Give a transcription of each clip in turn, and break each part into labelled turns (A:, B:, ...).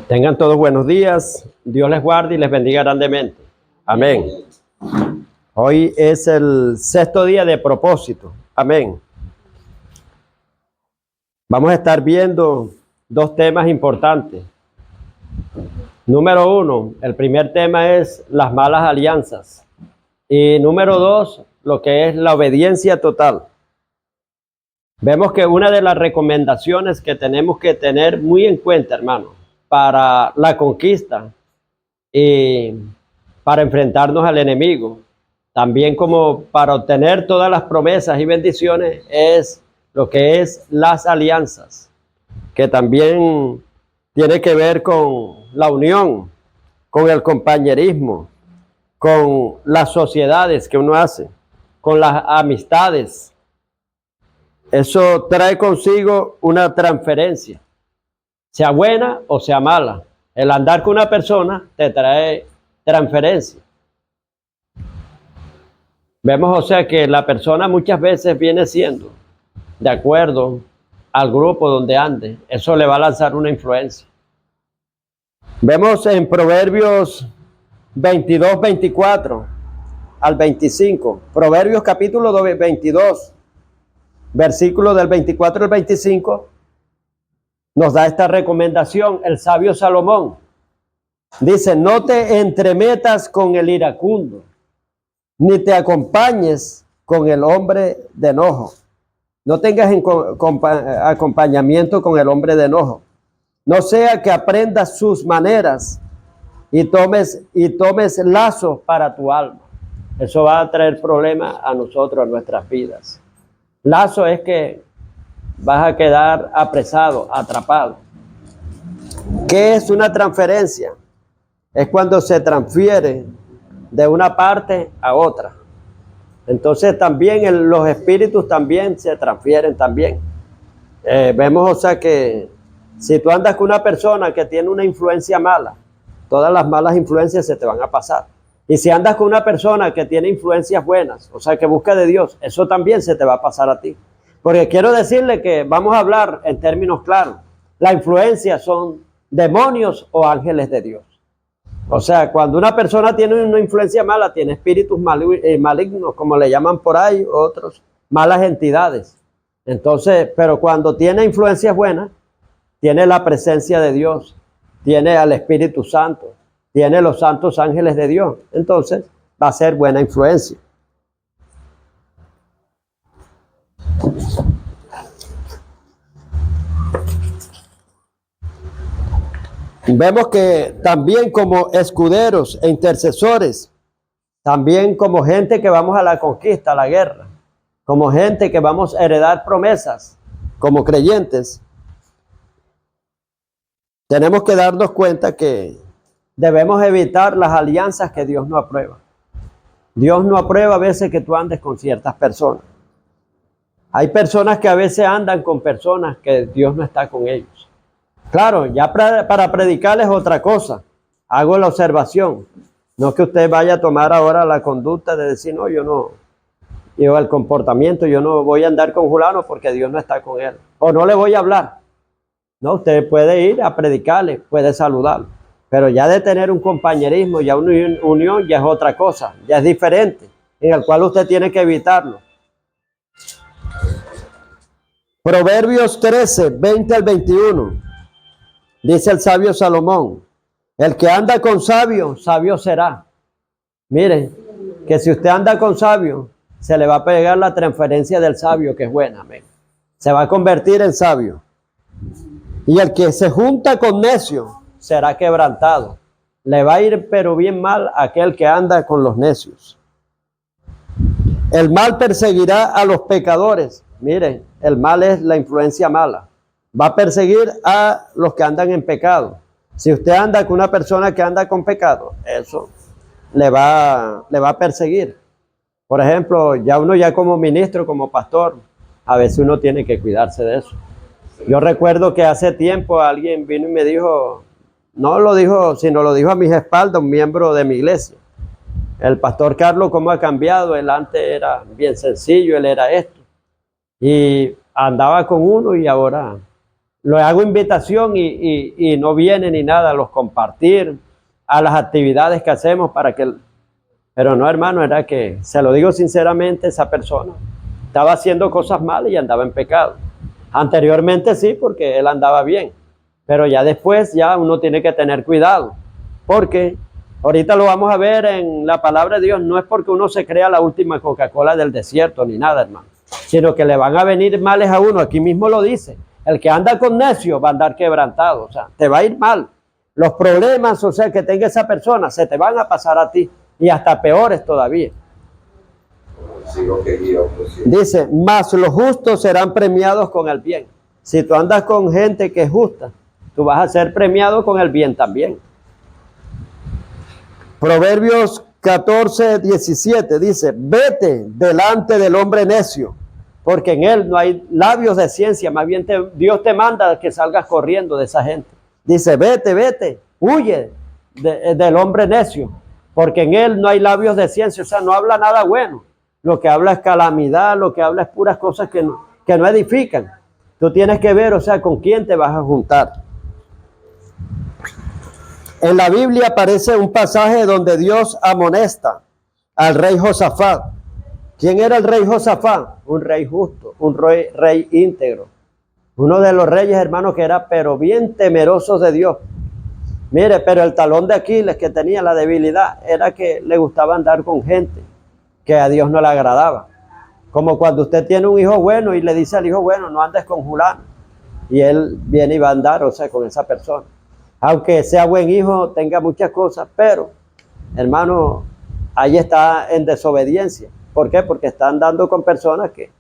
A: Tengan todos buenos días. Dios les guarde y les bendiga grandemente. Amén. Hoy es el sexto día de propósito. Amén. Vamos a estar viendo dos temas importantes. Número uno, el primer tema es las malas alianzas. Y número dos, lo que es la obediencia total. Vemos que una de las recomendaciones que tenemos que tener muy en cuenta, hermano, para la conquista y para enfrentarnos al enemigo, también como para obtener todas las promesas y bendiciones, es lo que es las alianzas, que también tiene que ver con la unión, con el compañerismo, con las sociedades que uno hace, con las amistades. Eso trae consigo una transferencia, sea buena o sea mala. El andar con una persona te trae transferencia. Vemos, o sea, que la persona muchas veces viene siendo de acuerdo al grupo donde ande. Eso le va a lanzar una influencia. Vemos en Proverbios 22, 24 al 25. Proverbios capítulo 22, versículo del 24 al 25, nos da esta recomendación el sabio Salomón. Dice: no te entremetas con el iracundo, ni te acompañes con el hombre de enojo. No tengas acompañamiento con el hombre de enojo. No sea que aprendas sus maneras y tomes lazos para tu alma. Eso va a traer problemas a nosotros, a nuestras vidas. Lazo es que vas a quedar apresado, atrapado. ¿Qué es una transferencia? Es cuando se transfiere de una parte a otra. Entonces también los espíritus también se transfieren también. Vemos, o sea, que si tú andas con una persona que tiene una influencia mala, todas las malas influencias se te van a pasar. Y si andas con una persona que tiene influencias buenas, o sea, que busca de Dios, eso también se te va a pasar a ti. Porque quiero decirle que vamos a hablar en términos claros. La influencia son demonios o ángeles de Dios. O sea, cuando una persona tiene una influencia mala, tiene espíritus malignos, como le llaman por ahí, otros, malas entidades. Entonces, pero cuando tiene influencias buenas, tiene la presencia de Dios, tiene al Espíritu Santo, tiene los santos ángeles de Dios. Entonces, va a ser buena influencia. Vemos que también como escuderos e intercesores, también como gente que vamos a la conquista, a la guerra, como gente que vamos a heredar promesas, como creyentes, tenemos que darnos cuenta que debemos evitar las alianzas que Dios no aprueba. Dios no aprueba a veces que tú andes con ciertas personas. Hay personas que a veces andan con personas que Dios no está con ellos. Claro, ya para predicarles otra cosa. Hago la observación. No que usted vaya a tomar ahora la conducta de decir, no, yo el comportamiento, yo no voy a andar con fulano porque Dios no está con él. O no le voy a hablar. No, usted puede ir a predicarle, puede saludarlo. Pero ya de tener un compañerismo, ya una unión, ya es otra cosa, ya es diferente, en el cual usted tiene que evitarlo. Proverbios 13, 20 al 21. Dice el sabio Salomón: el que anda con sabio, sabio será. Miren, que si usted anda con sabio, se le va a pegar la transferencia del sabio, que es buena. Amén. Se va a convertir en sabio. Y el que se junta con necio será quebrantado. Le va a ir pero bien mal a aquel que anda con los necios. El mal perseguirá a los pecadores. Miren, el mal es la influencia mala. Va a perseguir a los que andan en pecado. Si usted anda con una persona que anda con pecado, eso le va a perseguir. Por ejemplo, uno como ministro, como pastor, a veces uno tiene que cuidarse de eso. Yo recuerdo que hace tiempo alguien vino y me dijo, no lo dijo, sino lo dijo a mis espaldas, un miembro de mi iglesia. El pastor Carlos, ¿cómo ha cambiado? Él antes era bien sencillo, él era esto. Y andaba con uno y ahora le hago invitación y no viene ni nada a los compartir, a las actividades que hacemos para que... Pero no, hermano, era que, se lo digo sinceramente, esa persona estaba haciendo cosas malas y andaba en pecado. Anteriormente sí, porque él andaba bien, pero ya después ya uno tiene que tener cuidado, porque ahorita lo vamos a ver en la palabra de Dios, no es porque uno se crea la última Coca-Cola del desierto ni nada, hermano, sino que le van a venir males a uno. Aquí mismo lo dice, el que anda con necio va a andar quebrantado, o sea, te va a ir mal. Los problemas, o sea, que tenga esa persona, se te van a pasar a ti, y hasta peores todavía. Dice, mas los justos serán premiados con el bien. Si tú andas con gente que es justa, tú vas a ser premiado con el bien también. Proverbios 14:17 dice, vete delante del hombre necio, porque en él no hay labios de ciencia, más bien Dios te manda que salgas corriendo de esa gente. Dice, vete, huye del hombre necio, porque en él no hay labios de ciencia, o sea, no habla nada bueno. Lo que habla es calamidad, lo que habla es puras cosas que no edifican. Tú tienes que ver, o sea, con quién te vas a juntar. En la Biblia aparece un pasaje donde Dios amonesta al rey Josafat. ¿Quién era el rey Josafat? Un rey justo, un rey íntegro. Uno de los reyes, hermanos, que era pero bien temerosos de Dios. Mire, pero el talón de Aquiles que tenía la debilidad era que le gustaba andar con gente que a Dios no le agradaba. Como cuando usted tiene un hijo bueno y le dice al hijo bueno, no andes con fulano. Y él viene y va a andar, o sea, con esa persona. Aunque sea buen hijo, tenga muchas cosas, pero, hermano, ahí está en desobediencia. ¿Por qué? Porque está andando con personas que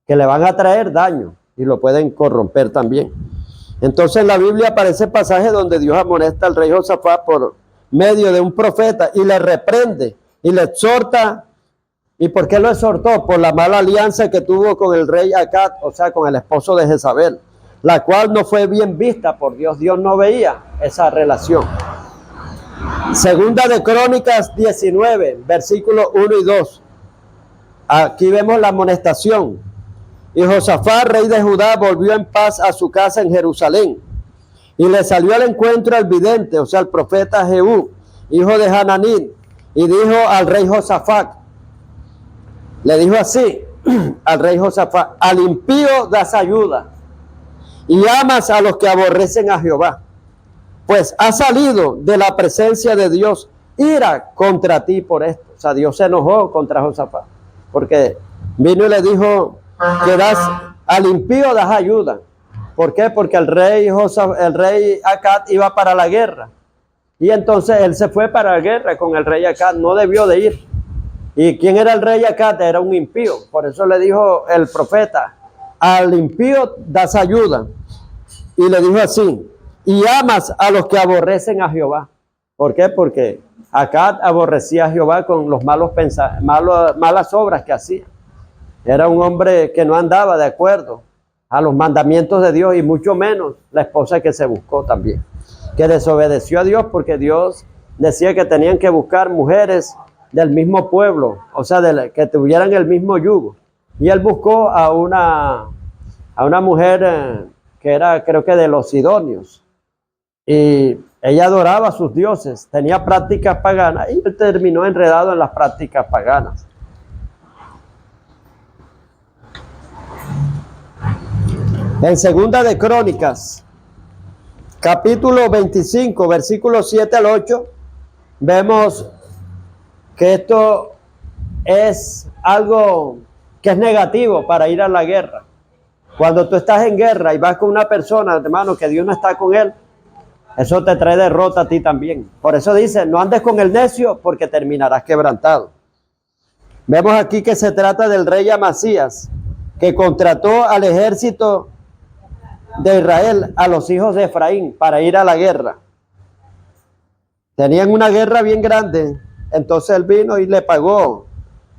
A: le van a traer daño y lo pueden corromper también. Entonces en la Biblia aparece pasaje donde Dios amonesta al rey Josafat por medio de un profeta y le reprende y le exhorta. ¿Y por qué lo exhortó? Por la mala alianza que tuvo con el rey Acab, o sea, con el esposo de Jezabel, la cual no fue bien vista por Dios. Dios no veía esa relación. Segunda de Crónicas 19, versículos 1 y 2. Aquí vemos la amonestación. Y Josafat, rey de Judá, volvió en paz a su casa en Jerusalén. Y le salió al encuentro al vidente, o sea, el profeta Jehú, hijo de Hananí, y dijo al rey Josafat, le dijo así al rey Josafat, al impío das ayuda y amas a los que aborrecen a Jehová, pues ha salido de la presencia de Dios ira contra ti por esto. O sea, Dios se enojó contra Josafat, porque vino y le dijo que al impío das ayuda. ¿Por qué? Porque el rey Acab iba para la guerra, y entonces él se fue para la guerra con el rey Acab, no debió de ir. ¿Y quién era el rey Acab? Era un impío. Por eso le dijo el profeta, al impío das ayuda. Y le dijo así, y amas a los que aborrecen a Jehová. ¿Por qué? Porque Acab aborrecía a Jehová con los malas obras que hacía. Era un hombre que no andaba de acuerdo a los mandamientos de Dios, y mucho menos la esposa que se buscó también, que desobedeció a Dios, porque Dios decía que tenían que buscar mujeres del mismo pueblo, o sea, que tuvieran el mismo yugo. Y él buscó a una mujer que era, creo que de los sidonios, y ella adoraba a sus dioses, tenía prácticas paganas, y él terminó enredado en las prácticas paganas. En Segunda de Crónicas, capítulo 25, versículos 7 al 8, vemos que esto es algo que es negativo para ir a la guerra. Cuando tú estás en guerra y vas con una persona, hermano, que Dios no está con él, eso te trae derrota a ti también. Por eso dice, no andes con el necio, porque terminarás quebrantado. Vemos aquí que se trata del rey Amasías, que contrató al ejército de Israel, a los hijos de Efraín, para ir a la guerra. Tenían una guerra bien grande. Entonces él vino y le pagó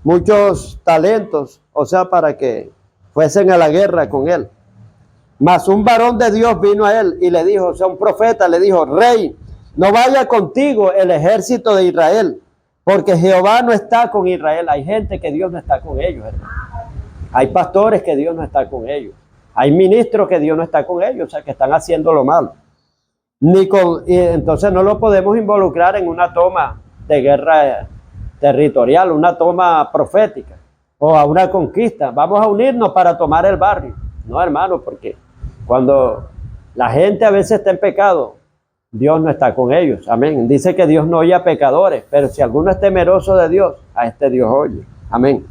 A: muchos talentos, o sea, para que fuesen a la guerra con él. Mas un varón de Dios vino a él y le dijo, o sea, un profeta le dijo, rey, no vaya contigo el ejército de Israel, porque Jehová no está con Israel. Hay gente que Dios no está con ellos, hermano. Hay pastores que Dios no está con ellos. Hay ministros que Dios no está con ellos, o sea, que están haciendo lo malo. Y entonces no lo podemos involucrar en una toma de guerra territorial, una toma profética o a una conquista. Vamos a unirnos para tomar el barrio. No, hermano, porque cuando la gente a veces está en pecado, Dios no está con ellos. Amén. Dice que Dios no oye a pecadores, pero si alguno es temeroso de Dios, a este Dios oye. Amén.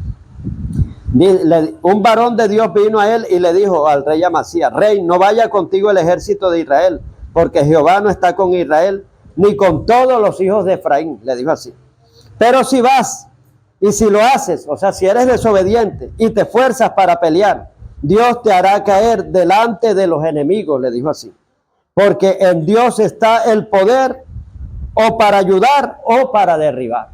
A: Un varón de Dios vino a él y le dijo al rey Amasías: Rey, no vaya contigo el ejército de Israel, porque Jehová no está con Israel, ni con todos los hijos de Efraín. Le dijo así. Pero si vas y si lo haces, o sea, si eres desobediente y te fuerzas para pelear, Dios te hará caer delante de los enemigos, le dijo así. Porque en Dios está el poder o para ayudar o para derribar.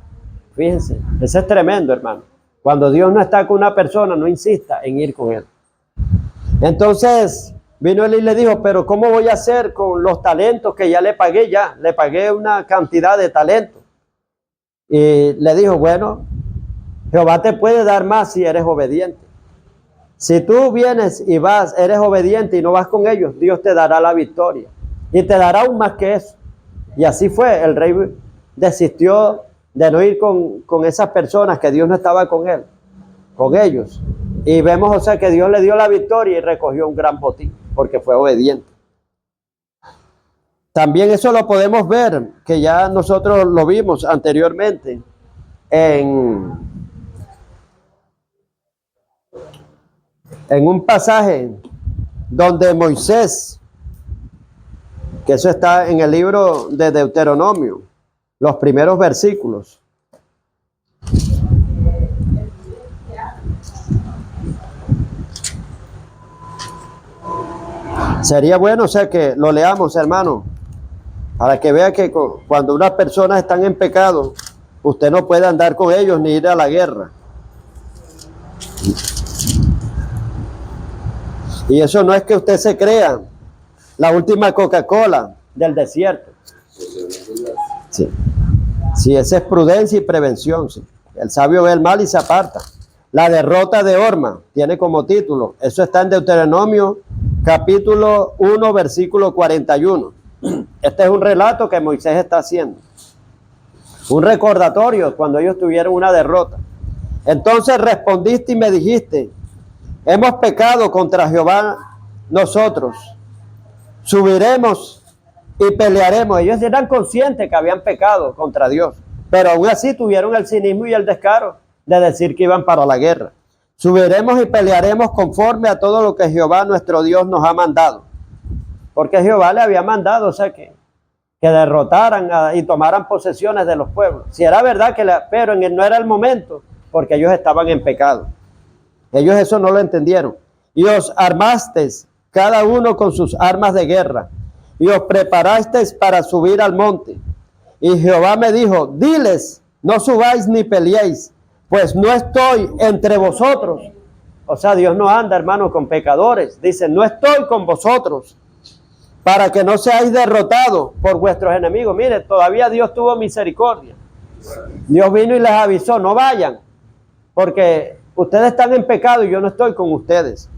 A: Fíjense, eso es tremendo, hermano. Cuando Dios no está con una persona, no insista en ir con él. Entonces vino él y le dijo: pero ¿cómo voy a hacer con los talentos que ya le pagué? Ya le pagué una cantidad de talentos. Y le dijo: bueno, Jehová te puede dar más si eres obediente. Si tú vienes y vas, eres obediente y no vas con ellos, Dios te dará la victoria y te dará aún más que eso. Y así fue. El rey desistió de no ir con esas personas, que Dios no estaba con él, con ellos. Y vemos, o sea, que Dios le dio la victoria y recogió un gran botín porque fue obediente. También eso lo podemos ver, que ya nosotros lo vimos anteriormente en un pasaje donde Moisés, que eso está en el libro de Deuteronomio, los primeros versículos. Sería bueno, o sea, que lo leamos, hermano, para que vea que cuando unas personas están en pecado, usted no puede andar con ellos ni ir a la guerra. Y eso no es que usted se crea la última Coca-Cola del desierto. Sí. Sí, esa es prudencia y prevención. Sí. El sabio ve el mal y se aparta. La derrota de Orma tiene como título. Eso está en Deuteronomio capítulo 1, versículo 41. Este es un relato que Moisés está haciendo. Un recordatorio cuando ellos tuvieron una derrota. Entonces respondiste y me dijiste: hemos pecado contra Jehová nosotros. Subiremos y pelearemos. Ellos eran conscientes que habían pecado contra Dios, pero aún así tuvieron el cinismo y el descaro de decir que iban para la guerra. Subiremos y pelearemos conforme a todo lo que Jehová nuestro Dios nos ha mandado. Porque Jehová le había mandado, o sea, que derrotaran y tomaran posesiones de los pueblos. Si era verdad pero no era el momento, porque ellos estaban en pecado. Ellos eso no lo entendieron. Y os armasteis cada uno con sus armas de guerra, y os preparasteis para subir al monte. Y Jehová me dijo: diles, no subáis ni peleéis, pues no estoy entre vosotros. O sea, Dios no anda, hermano, con pecadores. Dice: no estoy con vosotros, para que no seáis derrotados por vuestros enemigos. Mire, todavía Dios tuvo misericordia. Dios vino y les avisó: no vayan, porque ustedes están en pecado y yo no estoy con ustedes.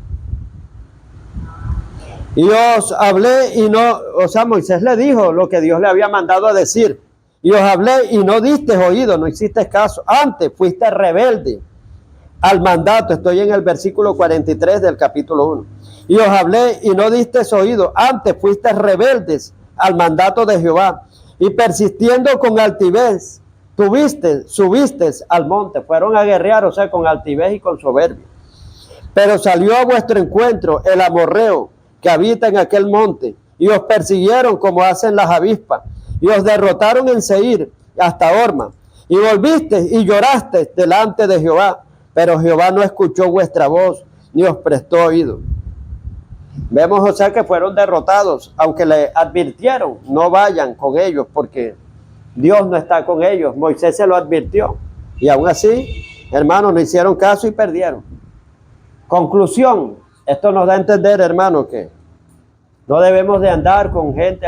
A: Y os hablé y no, o sea, Moisés le dijo lo que Dios le había mandado a decir. Y os hablé y no diste oído, no hiciste caso. Antes fuiste rebelde al mandato. Estoy en el versículo 43 del capítulo 1. Y os hablé y no diste oído. Antes fuiste rebeldes al mandato de Jehová. Y persistiendo con altivez, subiste al monte. Fueron a guerrear, o sea, con altivez y con soberbia. Pero salió a vuestro encuentro el amorreo que habita en aquel monte, y os persiguieron como hacen las avispas, y os derrotaron en Seir hasta Orma, y volviste y lloraste delante de Jehová, pero Jehová no escuchó vuestra voz, ni os prestó oído. Vemos, o sea, que fueron derrotados, aunque le advirtieron: no vayan con ellos, porque Dios no está con ellos. Moisés se lo advirtió, y aún así, hermanos, no hicieron caso y perdieron. Conclusión. Esto nos da a entender, hermano, que no debemos de andar con gente,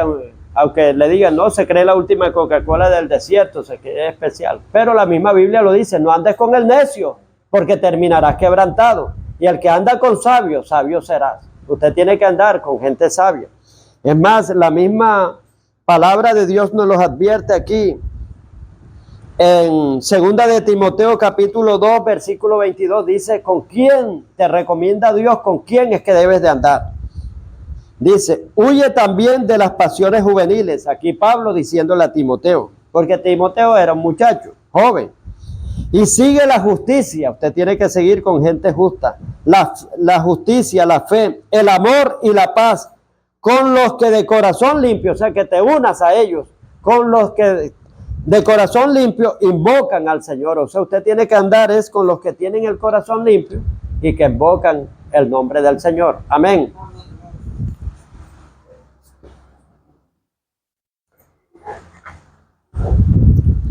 A: aunque le digan: no, se cree la última Coca-Cola del desierto, se cree especial. Pero la misma Biblia lo dice: no andes con el necio, porque terminarás quebrantado. Y el que anda con sabios, sabio serás. Usted tiene que andar con gente sabia. Es más, la misma palabra de Dios nos los advierte aquí. En 2 de Timoteo capítulo 2, versículo 22, dice, ¿con quién te recomienda Dios? ¿Con quién es que debes de andar? Dice, huye también de las pasiones juveniles. Aquí Pablo diciéndole a Timoteo, porque Timoteo era un muchacho, joven. Y sigue la justicia. Usted tiene que seguir con gente justa. La justicia, la fe, el amor y la paz, con los que de corazón limpio, o sea, que te unas a ellos, con los que de corazón limpio invocan al Señor. O sea, usted tiene que andar es con los que tienen el corazón limpio y que invocan el nombre del Señor. Amén.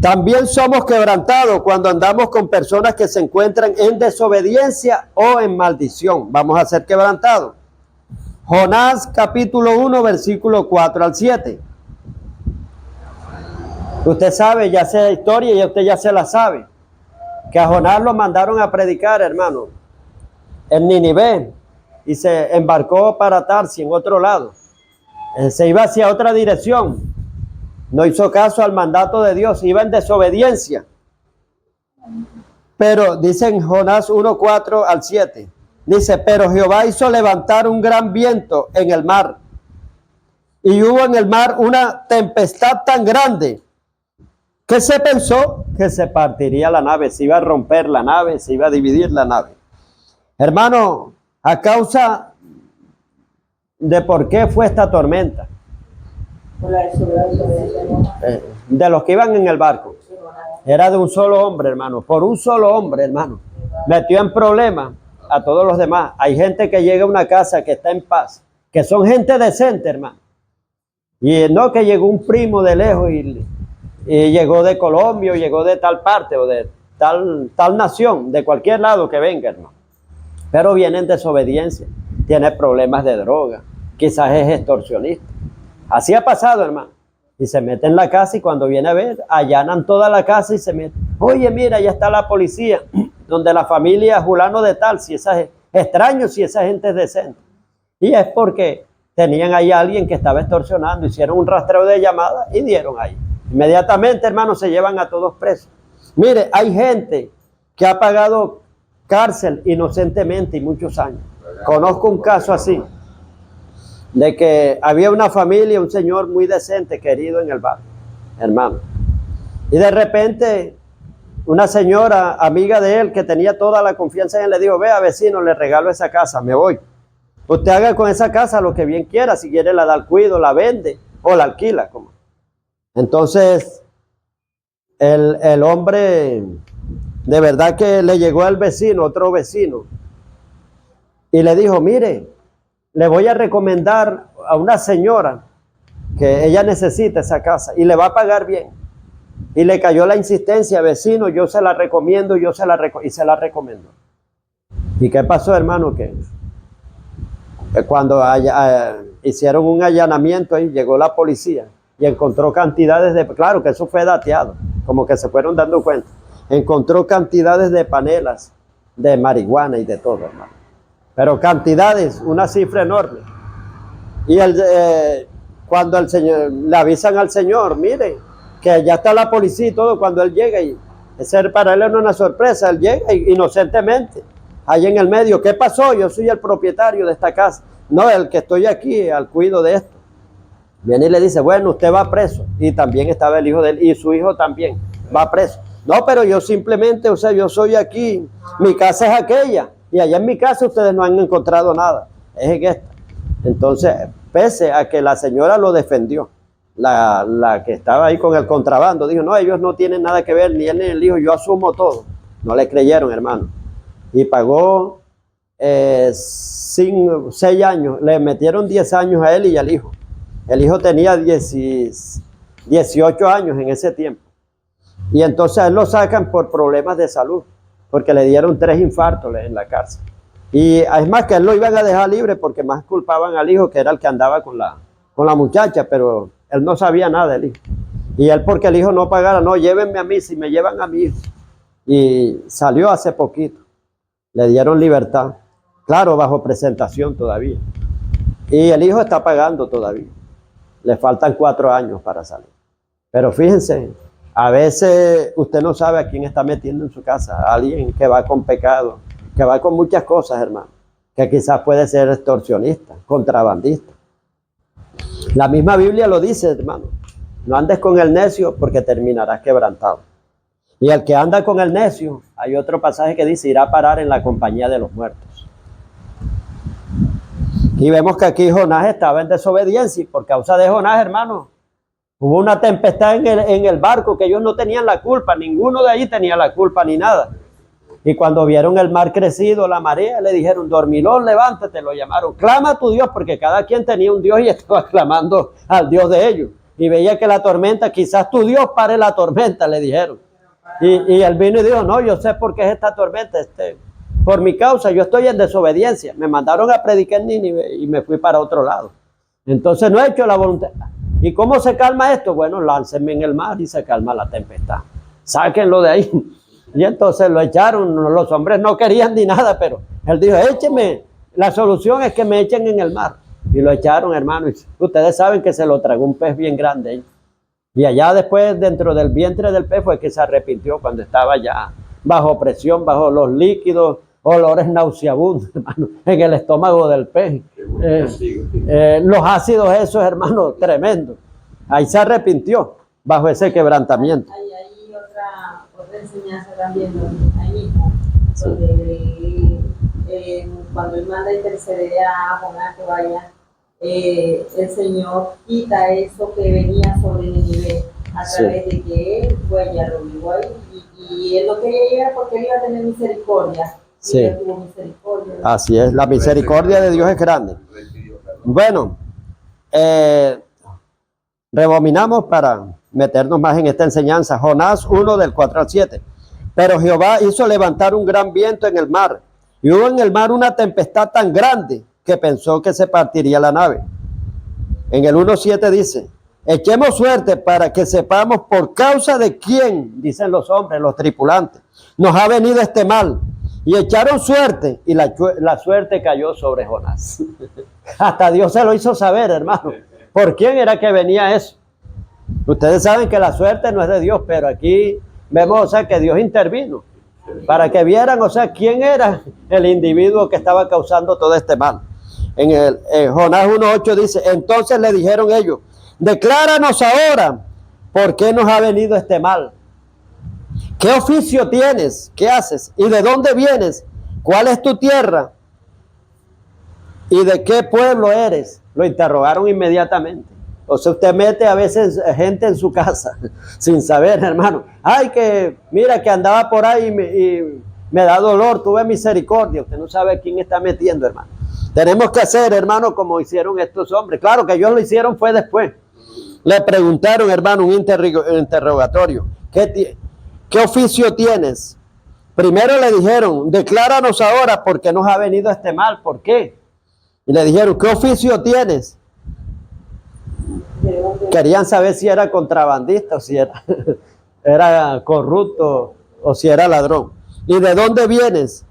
A: También somos quebrantados cuando andamos con personas que se encuentran en desobediencia o en maldición. Vamos a ser quebrantados. Jonás capítulo 1, versículo 4 al 7. Usted sabe, ya sé la historia y usted ya se la sabe, que a Jonás lo mandaron a predicar, hermano, en Nínive, y se embarcó para Tarsis, en otro lado. Se iba hacia otra dirección. No hizo caso al mandato de Dios, iba en desobediencia. Pero dice en Jonás 1, 4 al 7, dice, pero Jehová hizo levantar un gran viento en el mar, y hubo en el mar una tempestad tan grande, que se pensó que se partiría la nave, se iba a romper la nave, se iba a dividir la nave. Hermano, a causa de por qué fue esta tormenta, de los que iban en el barco, era de un solo hombre, hermano, por un solo hombre, hermano, metió en problemas a todos los demás. Hay gente que llega a una casa que está en paz, que son gente decente, hermano, y no que llegó un primo de lejos y llegó de Colombia o llegó de tal parte o de tal nación, de cualquier lado que venga, hermano, pero viene en desobediencia, tiene problemas de droga, quizás es extorsionista. Así ha pasado, hermano. Y se mete en la casa y cuando viene a ver, allanan toda la casa y se mete. Oye, mira, ya está la policía, donde la familia Julano de tal, si esa es extraño, si esa gente es decente. Y es porque tenían ahí a alguien que estaba extorsionando, hicieron un rastreo de llamadas y dieron ahí. Inmediatamente, hermano, se llevan a todos presos. Mire, hay gente que ha pagado cárcel inocentemente y muchos años. Conozco un caso así, de que había una familia, un señor muy decente, querido en el barrio, hermano. Y de repente, una señora, amiga de él, que tenía toda la confianza en él, le dijo, vea, vecino, le regalo esa casa, me voy. Usted haga con esa casa lo que bien quiera, si quiere la da al cuido, la vende o la alquila. Como. Entonces, el hombre, de verdad que le llegó al vecino, otro vecino, y le dijo, mire, le voy a recomendar a una señora que ella necesita esa casa y le va a pagar bien. Y le cayó la insistencia, vecino, yo se la recomiendo, y se la recomendó. ¿Y qué pasó, hermano? Que cuando hicieron un allanamiento ahí, llegó la policía y encontró cantidades de, claro que eso fue dateado, como que se fueron dando cuenta, encontró cantidades de panelas, de marihuana y de todo, hermano. Pero cantidades, una cifra enorme. Y cuando el señor, le avisan al señor, mire, que ya está la policía y todo, cuando él llega, y ese para él es una sorpresa, él llega inocentemente, ahí en el medio, ¿qué pasó? Yo soy el propietario de esta casa. No, el que estoy aquí al cuido de esto. Viene y le dice, bueno, usted va preso. Y también estaba el hijo de él, y su hijo también va preso. No, pero yo simplemente, o sea, yo soy aquí, mi casa es aquella. Y allá en mi casa ustedes no han encontrado nada, es en esta. Entonces, pese a que la señora lo defendió, la que estaba ahí con el contrabando, dijo, no, ellos no tienen nada que ver, ni él ni el hijo, yo asumo todo. No le creyeron, hermano. Y pagó 6 años, le metieron 10 años a él y al hijo. El hijo tenía 18 años en ese tiempo. Y entonces a él lo sacan por problemas de salud, porque le dieron 3 infartos en la cárcel. Y es más que él lo iban a dejar libre porque más culpaban al hijo, que era el que andaba con la muchacha, pero él no sabía nada del hijo. Y él, porque el hijo no pagara, no, llévenme a mí, si me llevan a mi hijo. Y salió hace poquito, le dieron libertad, claro, bajo presentación todavía. Y el hijo está pagando todavía. Le faltan 4 años para salir. Pero fíjense, a veces usted no sabe a quién está metiendo en su casa. A alguien que va con pecado, que va con muchas cosas, hermano. Que quizás puede ser extorsionista, contrabandista. La misma Biblia lo dice, hermano. No andes con el necio porque terminarás quebrantado. Y el que anda con el necio, hay otro pasaje que dice, irá a parar en la compañía de los muertos. Y vemos que aquí Jonás estaba en desobediencia y por causa de Jonás, hermano, hubo una tempestad en el barco que ellos no tenían la culpa, ninguno de allí tenía la culpa ni nada. Y cuando vieron el mar crecido, la marea, le dijeron, dormilón, levántate, lo llamaron, clama a tu Dios, porque cada quien tenía un Dios y estaba clamando al Dios de ellos. Y veía que la tormenta, quizás tu Dios pare la tormenta, le dijeron. Y él vino y dijo, no, yo sé por qué es esta tormenta, por mi causa, yo estoy en desobediencia. Me mandaron a predicar en Nínive y me fui para otro lado. Entonces no he hecho la voluntad. ¿Y cómo se calma esto? Bueno, láncenme en el mar y se calma la tempestad. Sáquenlo de ahí. Y entonces lo echaron. Los hombres no querían ni nada, pero él dijo, échenme. La solución es que me echen en el mar. Y lo echaron, hermano. Y ustedes saben que se lo tragó un pez bien grande. Y allá después, dentro del vientre del pez, fue que se arrepintió cuando estaba ya bajo presión, bajo los líquidos, olores nauseabundos, hermano, en el estómago del pez. Los ácidos esos, hermano, tremendo. Ahí se arrepintió bajo ese quebrantamiento.
B: Hay otra enseñanza también, ahí mismo, donde cuando él manda interceder a Jonás que vaya, el Señor quita eso que venía sobre Nínive a través de que él fue y lo vivió ahí. Y él lo quería llegar porque él iba a tener misericordia.
A: Sí.
B: Él tuvo misericordia.
A: Así es, la misericordia de Dios es grande. Bueno, rebominamos para meternos más en esta enseñanza. Jonás 1 del 4 al 7. Pero Jehová hizo levantar un gran viento en el mar, y hubo en el mar una tempestad tan grande que pensó que se partiría la nave. En el 1:7 dice, echemos suerte para que sepamos por causa de quién, dicen los hombres, los tripulantes, nos ha venido este mal. Y echaron suerte y la suerte cayó sobre Jonás. Hasta Dios se lo hizo saber, hermano. ¿Por quién era que venía eso? Ustedes saben que la suerte no es de Dios, pero aquí vemos, o sea, que Dios intervino para que vieran, o sea, quién era el individuo que estaba causando todo este mal. En Jonás 1:8 dice, entonces le dijeron ellos, decláranos ahora por qué nos ha venido este mal. ¿Qué oficio tienes? ¿Qué haces? ¿Y de dónde vienes? ¿Cuál es tu tierra? ¿Y de qué pueblo eres? Lo interrogaron inmediatamente. O sea, usted mete a veces gente en su casa sin saber, hermano. Ay, que mira que andaba por ahí y me da dolor, tuve misericordia. Usted no sabe quién está metiendo, hermano. Tenemos que hacer, hermano, como hicieron estos hombres. Claro que ellos lo hicieron fue después. Le preguntaron, hermano, un interrogatorio. ¿Qué oficio tienes? Primero le dijeron, decláranos ahora por qué nos ha venido este mal. ¿Por qué? Y le dijeron, ¿qué oficio tienes? Querían saber si era contrabandista o si era corrupto o si era ladrón. ¿Y de dónde vienes?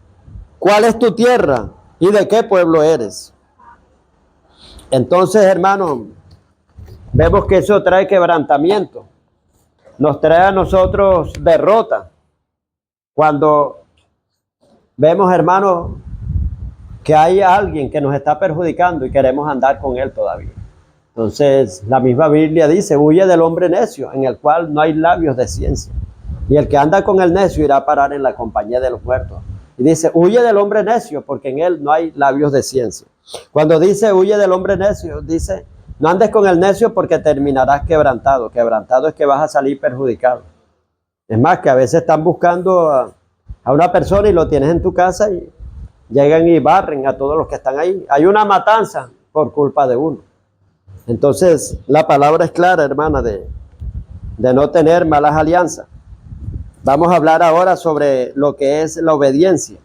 A: ¿Cuál es tu tierra? ¿Y de qué pueblo eres? Entonces, hermano, vemos que eso trae quebrantamiento. Nos trae a nosotros derrota. Cuando vemos, hermano, que hay alguien que nos está perjudicando y queremos andar con él todavía. Entonces, la misma Biblia dice, huye del hombre necio, en el cual no hay labios de ciencia. Y el que anda con el necio irá a parar en la compañía de los muertos. Y dice, huye del hombre necio, porque en él no hay labios de ciencia. Cuando dice, huye del hombre necio, dice, no andes con el necio porque terminarás quebrantado. Quebrantado es que vas a salir perjudicado. Es más, que a veces están buscando a una persona y lo tienes en tu casa y llegan y barren a todos los que están ahí. Hay una matanza por culpa de uno. Entonces, la palabra es clara, hermana, de no tener malas alianzas. Vamos a hablar ahora sobre lo que es la obediencia.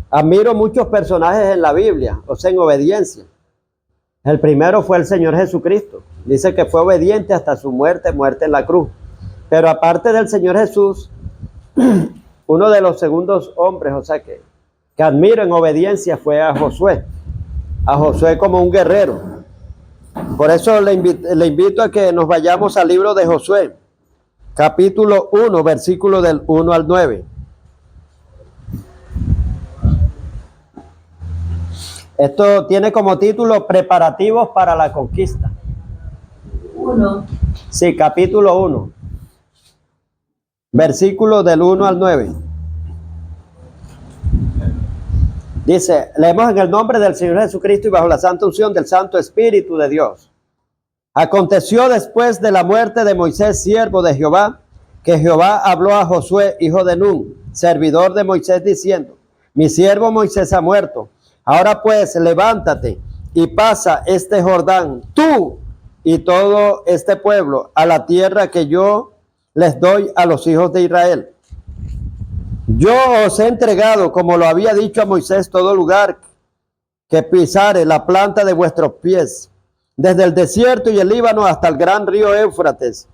A: Admiro muchos personajes en la Biblia, o sea, en obediencia. El primero fue el Señor Jesucristo. Dice que fue obediente hasta su muerte en la cruz. Pero aparte del Señor Jesús, uno de los segundos hombres, o sea, que que admiro en obediencia fue a Josué como un guerrero. Por eso le invito a que nos vayamos al libro de Josué, capítulo 1, versículo del 1 al 9. Esto tiene como título Preparativos para la conquista.
B: 1.
A: Sí, capítulo 1, versículo del 1 al 9. Dice, leemos en el nombre del Señor Jesucristo y bajo la santa unción del Santo Espíritu de Dios. Aconteció después de la muerte de Moisés, siervo de Jehová, que Jehová habló a Josué, hijo de Nun, servidor de Moisés, diciendo, mi siervo Moisés ha muerto. Ahora pues, levántate y pasa este Jordán, tú y todo este pueblo, a la tierra que yo les doy a los hijos de Israel. Yo os he entregado, como lo había dicho a Moisés, todo lugar que pisare la planta de vuestros pies, desde el desierto y el Líbano hasta el gran río Éufrates,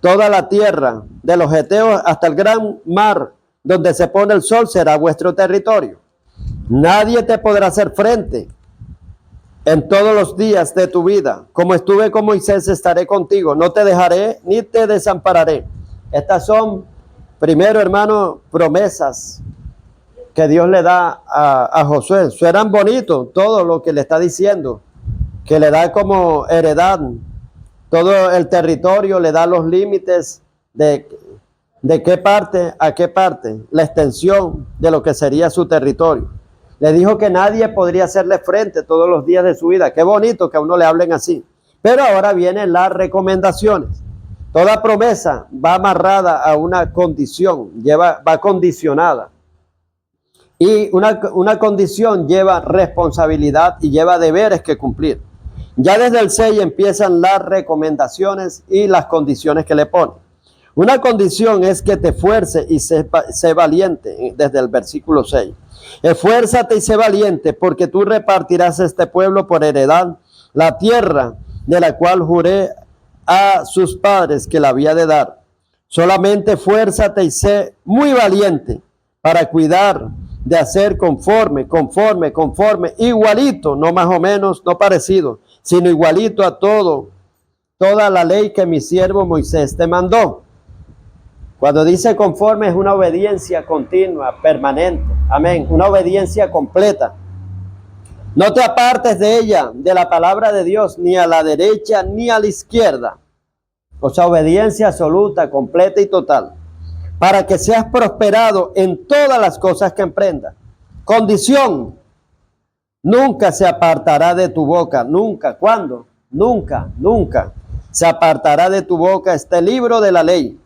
A: toda la tierra de los heteos hasta el gran mar, donde se pone el sol, será vuestro territorio. Nadie te podrá hacer frente en todos los días de tu vida. Como estuve con Moisés, estaré contigo. No te dejaré ni te desampararé. Estas son, primero, hermano, promesas que Dios le da a Josué. Suenan bonitos todo lo que le está diciendo, que le da como heredad todo el territorio, le da los límites de qué parte a qué parte, la extensión de lo que sería su territorio. Le dijo que nadie podría hacerle frente todos los días de su vida. Qué bonito que a uno le hablen así. Pero ahora vienen las recomendaciones. Toda promesa va amarrada a una condición, va condicionada. Y una condición lleva responsabilidad y lleva deberes que cumplir. Ya desde el 6 empiezan las recomendaciones y las condiciones que le pone. Una condición es que te esfuerces y sé valiente, desde el versículo 6. Esfuérzate y sé valiente, porque tú repartirás este pueblo por heredad, la tierra de la cual juré a sus padres que la había de dar. Solamente esfuérzate y sé muy valiente para cuidar de hacer conforme, igualito, no más o menos, no parecido, sino igualito a toda la ley que mi siervo Moisés te mandó. Cuando dice conforme es una obediencia continua, permanente, amén, una obediencia completa. No te apartes de ella, de la palabra de Dios, ni a la derecha ni a la izquierda. O sea, obediencia absoluta, completa y total, para que seas prosperado en todas las cosas que emprendas. Condición, nunca se apartará de tu boca, nunca. ¿Cuándo? Nunca se apartará de tu boca este libro de la ley,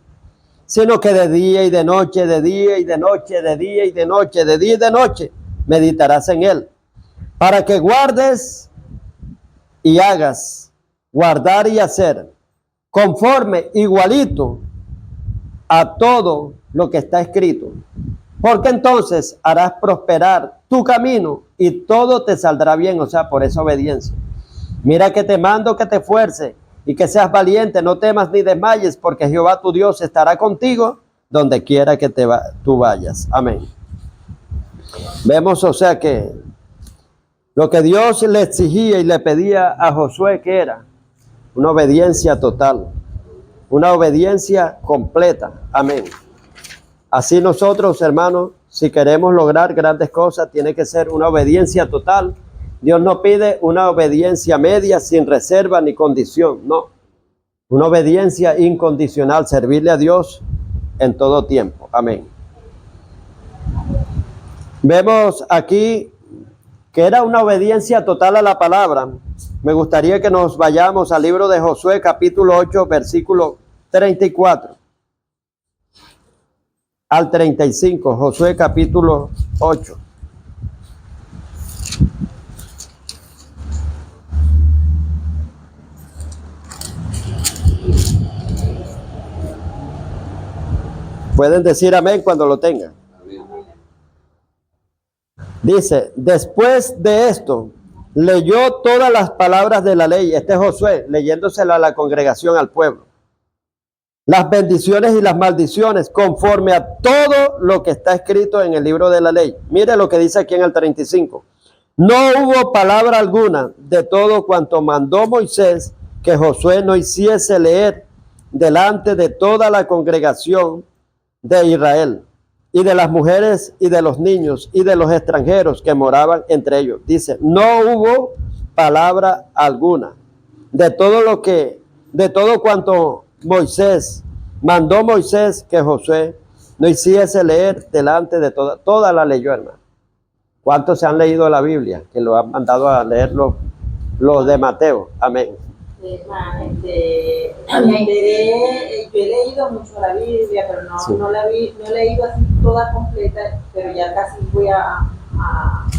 A: sino que de día y de noche, de día y de noche, de día y de noche, de día y de noche, meditarás en él, para que guardes y hagas, guardar y hacer, conforme, igualito a todo lo que está escrito. Porque entonces harás prosperar tu camino y todo te saldrá bien, o sea, por esa obediencia. Mira que te mando que te esfuerces y que seas valiente, no temas ni desmayes, porque Jehová tu Dios estará contigo donde quiera que tú vayas. Amén. Vemos, o sea, que lo que Dios le exigía y le pedía a Josué, que era una obediencia total, una obediencia completa. Amén. Así nosotros, hermanos, si queremos lograr grandes cosas, tiene que ser una obediencia total. Dios no pide una obediencia media sin reserva ni condición, no. Una obediencia incondicional, servirle a Dios en todo tiempo. Amén. Vemos aquí que era una obediencia total a la palabra. Me gustaría que nos vayamos al libro de Josué, capítulo 8, versículo 34 al 35. Josué, capítulo 8. Pueden decir amén cuando lo tengan. Dice, después de esto, leyó todas las palabras de la ley. Este es Josué, leyéndosela a la congregación, al pueblo. las bendiciones y las maldiciones, conforme a todo lo que está escrito en el libro de la ley. Mire lo que dice aquí en el 35. No hubo palabra alguna de todo cuanto mandó Moisés que Josué no hiciese leer delante de toda la congregación de Israel, y de las mujeres y de los niños y de los extranjeros que moraban entre ellos. Dice, no hubo palabra alguna de todo cuanto Moisés mandó Moisés que Josué no hiciese leer delante de toda la leyó, hermano. ¿Cuántos se han leído la Biblia? Que lo han mandado a leer los de Mateo. Amén.
B: Me enteré, yo he leído mucho la Biblia, pero no he leído así toda completa, pero ya casi voy a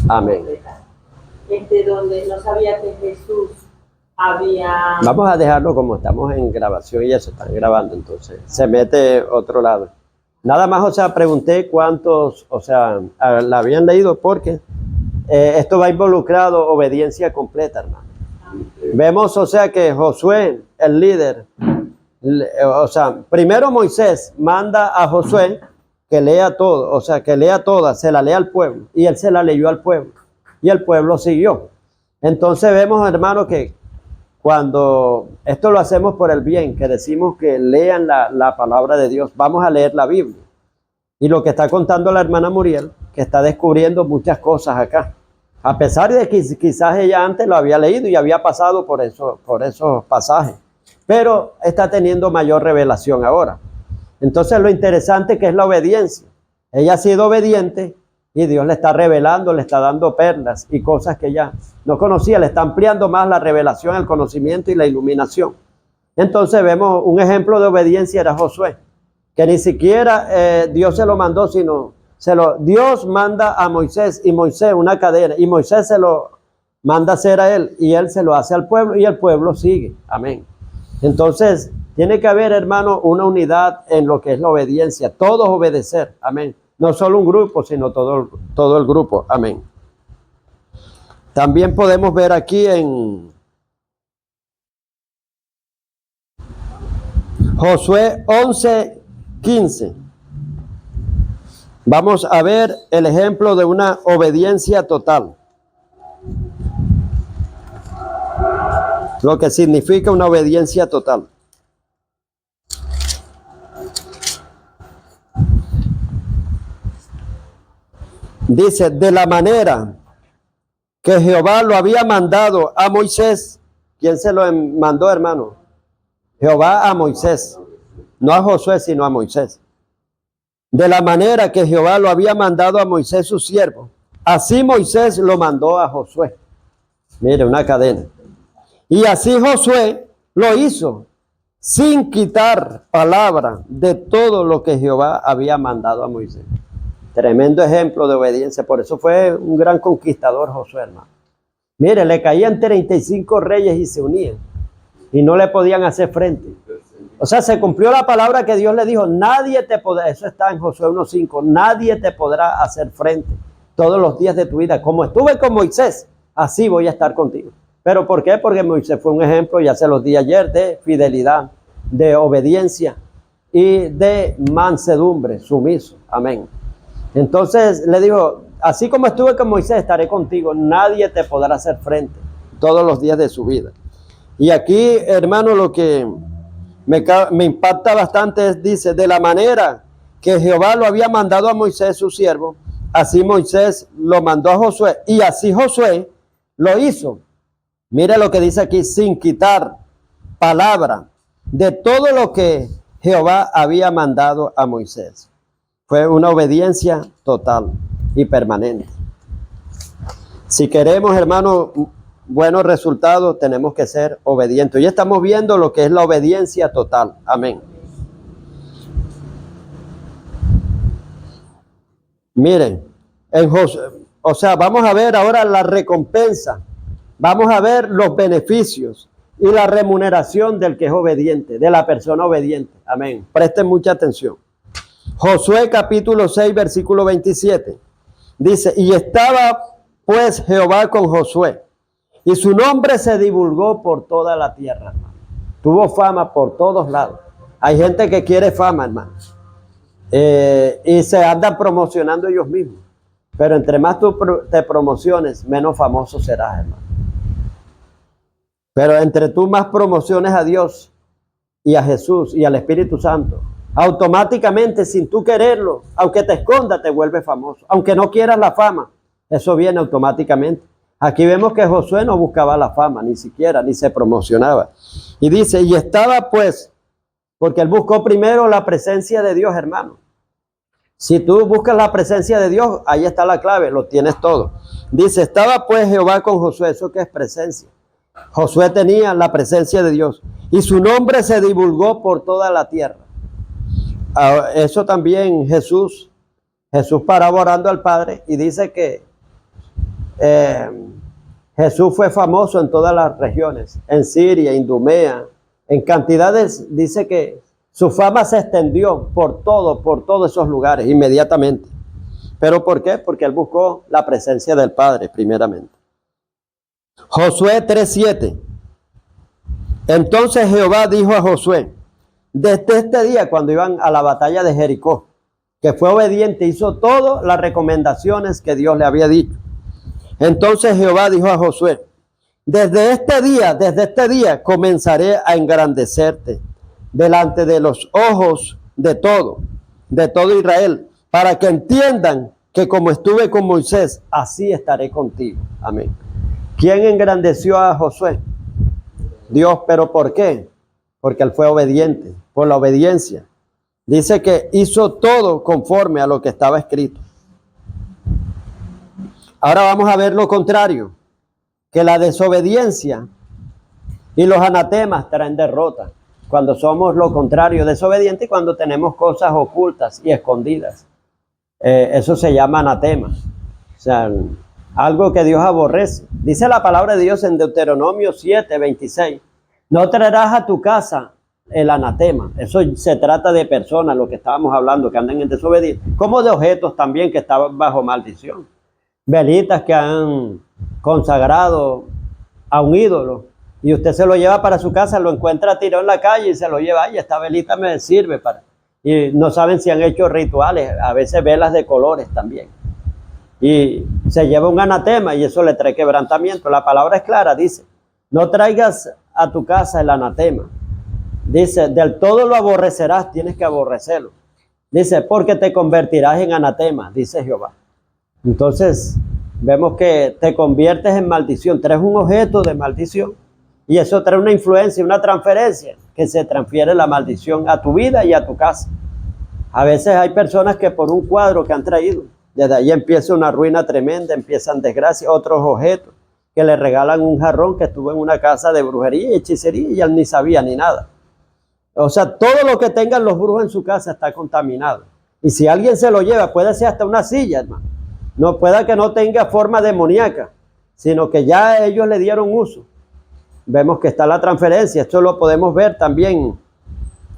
A: amén.
B: completar. Donde no sabía que Jesús había...
A: Vamos a dejarlo como estamos en grabación y ya se están grabando, entonces se mete otro lado. Nada más, o sea, pregunté cuántos, o sea, la habían leído porque esto va involucrado obediencia completa, hermano. Vemos, o sea, que Josué, el líder, o sea, primero Moisés manda a Josué que lea todo, o sea, que lea toda, se la lea al pueblo, y él se la leyó al pueblo, y el pueblo siguió. Entonces vemos, hermano, que cuando esto lo hacemos por el bien, que decimos que lean la palabra de Dios, vamos a leer la Biblia. Y lo que está contando la hermana Muriel, que está descubriendo muchas cosas acá. A pesar de que quizás ella antes lo había leído y había pasado por esos pasajes, pero está teniendo mayor revelación ahora. Entonces lo interesante que es la obediencia. Ella ha sido obediente y Dios le está revelando, le está dando perlas y cosas que ella no conocía, le está ampliando más la revelación, el conocimiento y la iluminación. Entonces vemos un ejemplo de obediencia era Josué, que ni siquiera Dios se lo mandó, sino Dios manda a Moisés y Moisés una cadena y Moisés se lo manda hacer a él y él se lo hace al pueblo y el pueblo sigue. Amén. Entonces tiene que haber, hermano, una unidad en lo que es la obediencia, todos obedecer. Amén. No solo un grupo, sino todo el grupo. Amén. También podemos ver aquí en Josué 11:15. Vamos a ver el ejemplo de una obediencia total. Lo que significa una obediencia total. Dice, de la manera que Jehová lo había mandado a Moisés. ¿Quién se lo mandó, hermano? Jehová a Moisés. No a Josué, sino a Moisés. De la manera que Jehová lo había mandado a Moisés su siervo, así Moisés lo mandó a Josué. Mire, una cadena. Y así Josué lo hizo, sin quitar palabra de todo lo que Jehová había mandado a Moisés. Tremendo ejemplo de obediencia. Por eso fue un gran conquistador Josué, hermano. Mire, le caían 35 reyes y se unían. Y no le podían hacer frente. O sea, se cumplió la palabra que Dios le dijo, nadie te podrá, eso está en Josué 1:5, nadie te podrá hacer frente todos los días de tu vida. Como estuve con Moisés, así voy a estar contigo. ¿Pero por qué? Porque Moisés fue un ejemplo, ya se los di ayer, de fidelidad, de obediencia y de mansedumbre, sumiso. Amén. Entonces le dijo, así como estuve con Moisés, estaré contigo, nadie te podrá hacer frente todos los días de su vida. Y aquí, hermano, lo que me impacta bastante dice, de la manera que Jehová lo había mandado a Moisés su siervo, así Moisés lo mandó a Josué y así Josué lo hizo. Mire lo que dice aquí, sin quitar palabra de todo lo que Jehová había mandado a Moisés. Fue una obediencia total y permanente. Si queremos, hermano, buenos resultados, tenemos que ser obedientes. Ya estamos viendo lo que es la obediencia total. Amén. Miren, o sea, vamos a ver ahora la recompensa. Vamos a ver los beneficios y la remuneración del que es obediente, de la persona obediente. Amén. Presten mucha atención. Josué capítulo 6, versículo 27. Dice, y estaba pues Jehová con Josué, y su nombre se divulgó por toda la tierra. Tuvo fama por todos lados. Hay gente que quiere fama, hermano. Y se andan promocionando ellos mismos. Pero entre más tú te promociones, menos famoso serás, hermano. Pero entre tú más promociones a Dios y a Jesús y al Espíritu Santo, automáticamente, sin tú quererlo, aunque te esconda, te vuelves famoso. Aunque no quieras la fama, eso viene automáticamente. Aquí vemos que Josué no buscaba la fama, ni siquiera, ni se promocionaba. Y dice, y estaba pues, porque él buscó primero la presencia de Dios, hermano. Si tú buscas la presencia de Dios, ahí está la clave, lo tienes todo. Dice, estaba pues Jehová con Josué, ¿eso qué es presencia? Josué tenía la presencia de Dios y su nombre se divulgó por toda la tierra. Eso también Jesús paraba orando al Padre y dice que Jesús fue famoso en todas las regiones, en Siria, en Idumea, en cantidades, dice que su fama se extendió por todos esos lugares inmediatamente. ¿Pero por qué? Porque él buscó la presencia del Padre primeramente. Josué 3:7. Entonces Jehová dijo a Josué, desde este día cuando iban a la batalla de Jericó, que fue obediente, hizo todas las recomendaciones que Dios le había dicho. Entonces Jehová dijo a Josué, desde este día comenzaré a engrandecerte delante de los ojos de todo Israel, para que entiendan que como estuve con Moisés, así estaré contigo. Amén. ¿Quién engrandeció a Josué? Dios. ¿Pero por qué? Porque él fue obediente, por la obediencia. Dice que hizo todo conforme a lo que estaba escrito. Ahora vamos a ver lo contrario, que la desobediencia y los anatemas traen derrota. Cuando somos lo contrario, desobedientes, y cuando tenemos cosas ocultas y escondidas. Eso se llama anatema. O sea, algo que Dios aborrece. Dice la palabra de Dios en Deuteronomio 7:26. No traerás a tu casa el anatema. Eso se trata de personas, lo que estábamos hablando, que andan en desobediencia, como de objetos también que estaban bajo maldición. Velitas que han consagrado a un ídolo y usted se lo lleva para su casa, lo encuentra tirado en la calle y se lo lleva. Ay, esta velita me sirve para... Y no saben si han hecho rituales, a veces velas de colores también. Y se lleva un anatema y eso le trae quebrantamiento. La palabra es clara, dice, no traigas a tu casa el anatema. Dice, del todo lo aborrecerás, tienes que aborrecerlo. Dice, porque te convertirás en anatema, dice Jehová. Entonces, vemos que te conviertes en maldición, traes un objeto de maldición y eso trae una influencia, una transferencia, que se transfiere la maldición a tu vida y a tu casa. A veces hay personas que por un cuadro que han traído, desde ahí empieza una ruina tremenda, empiezan desgracias, otros objetos que le regalan un jarrón que estuvo en una casa de brujería y hechicería y él ni sabía ni nada. O sea, todo lo que tengan los brujos en su casa está contaminado. Y si alguien se lo lleva, puede ser hasta una silla, hermano. No pueda que no tenga forma demoníaca, sino que ya ellos le dieron uso. Vemos que está la transferencia, esto lo podemos ver también.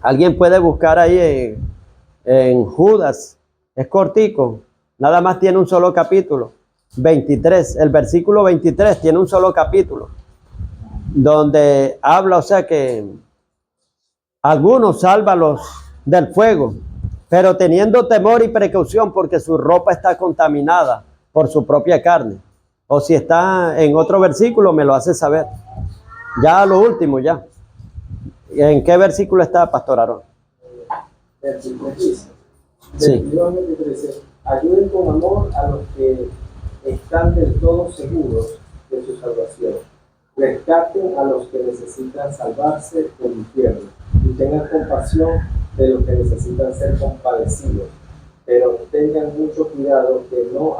A: Alguien puede buscar ahí en Judas, es cortico, nada más tiene un solo capítulo, 23, el versículo 23 tiene un solo capítulo, donde habla, o sea que algunos sálvalos del fuego, pero teniendo temor y precaución porque su ropa está contaminada por su propia carne. O si está en otro versículo, me lo hace saber. Ya lo último, ya. ¿En qué versículo está, Pastor Aarón?
C: Versículo 15.
A: Sí.
C: Ayuden con amor a los que están del todo seguros de su salvación. Rescaten a los que necesitan salvarse del infierno y tengan compasión de los que necesitan ser compadecidos, pero tengan mucho cuidado de no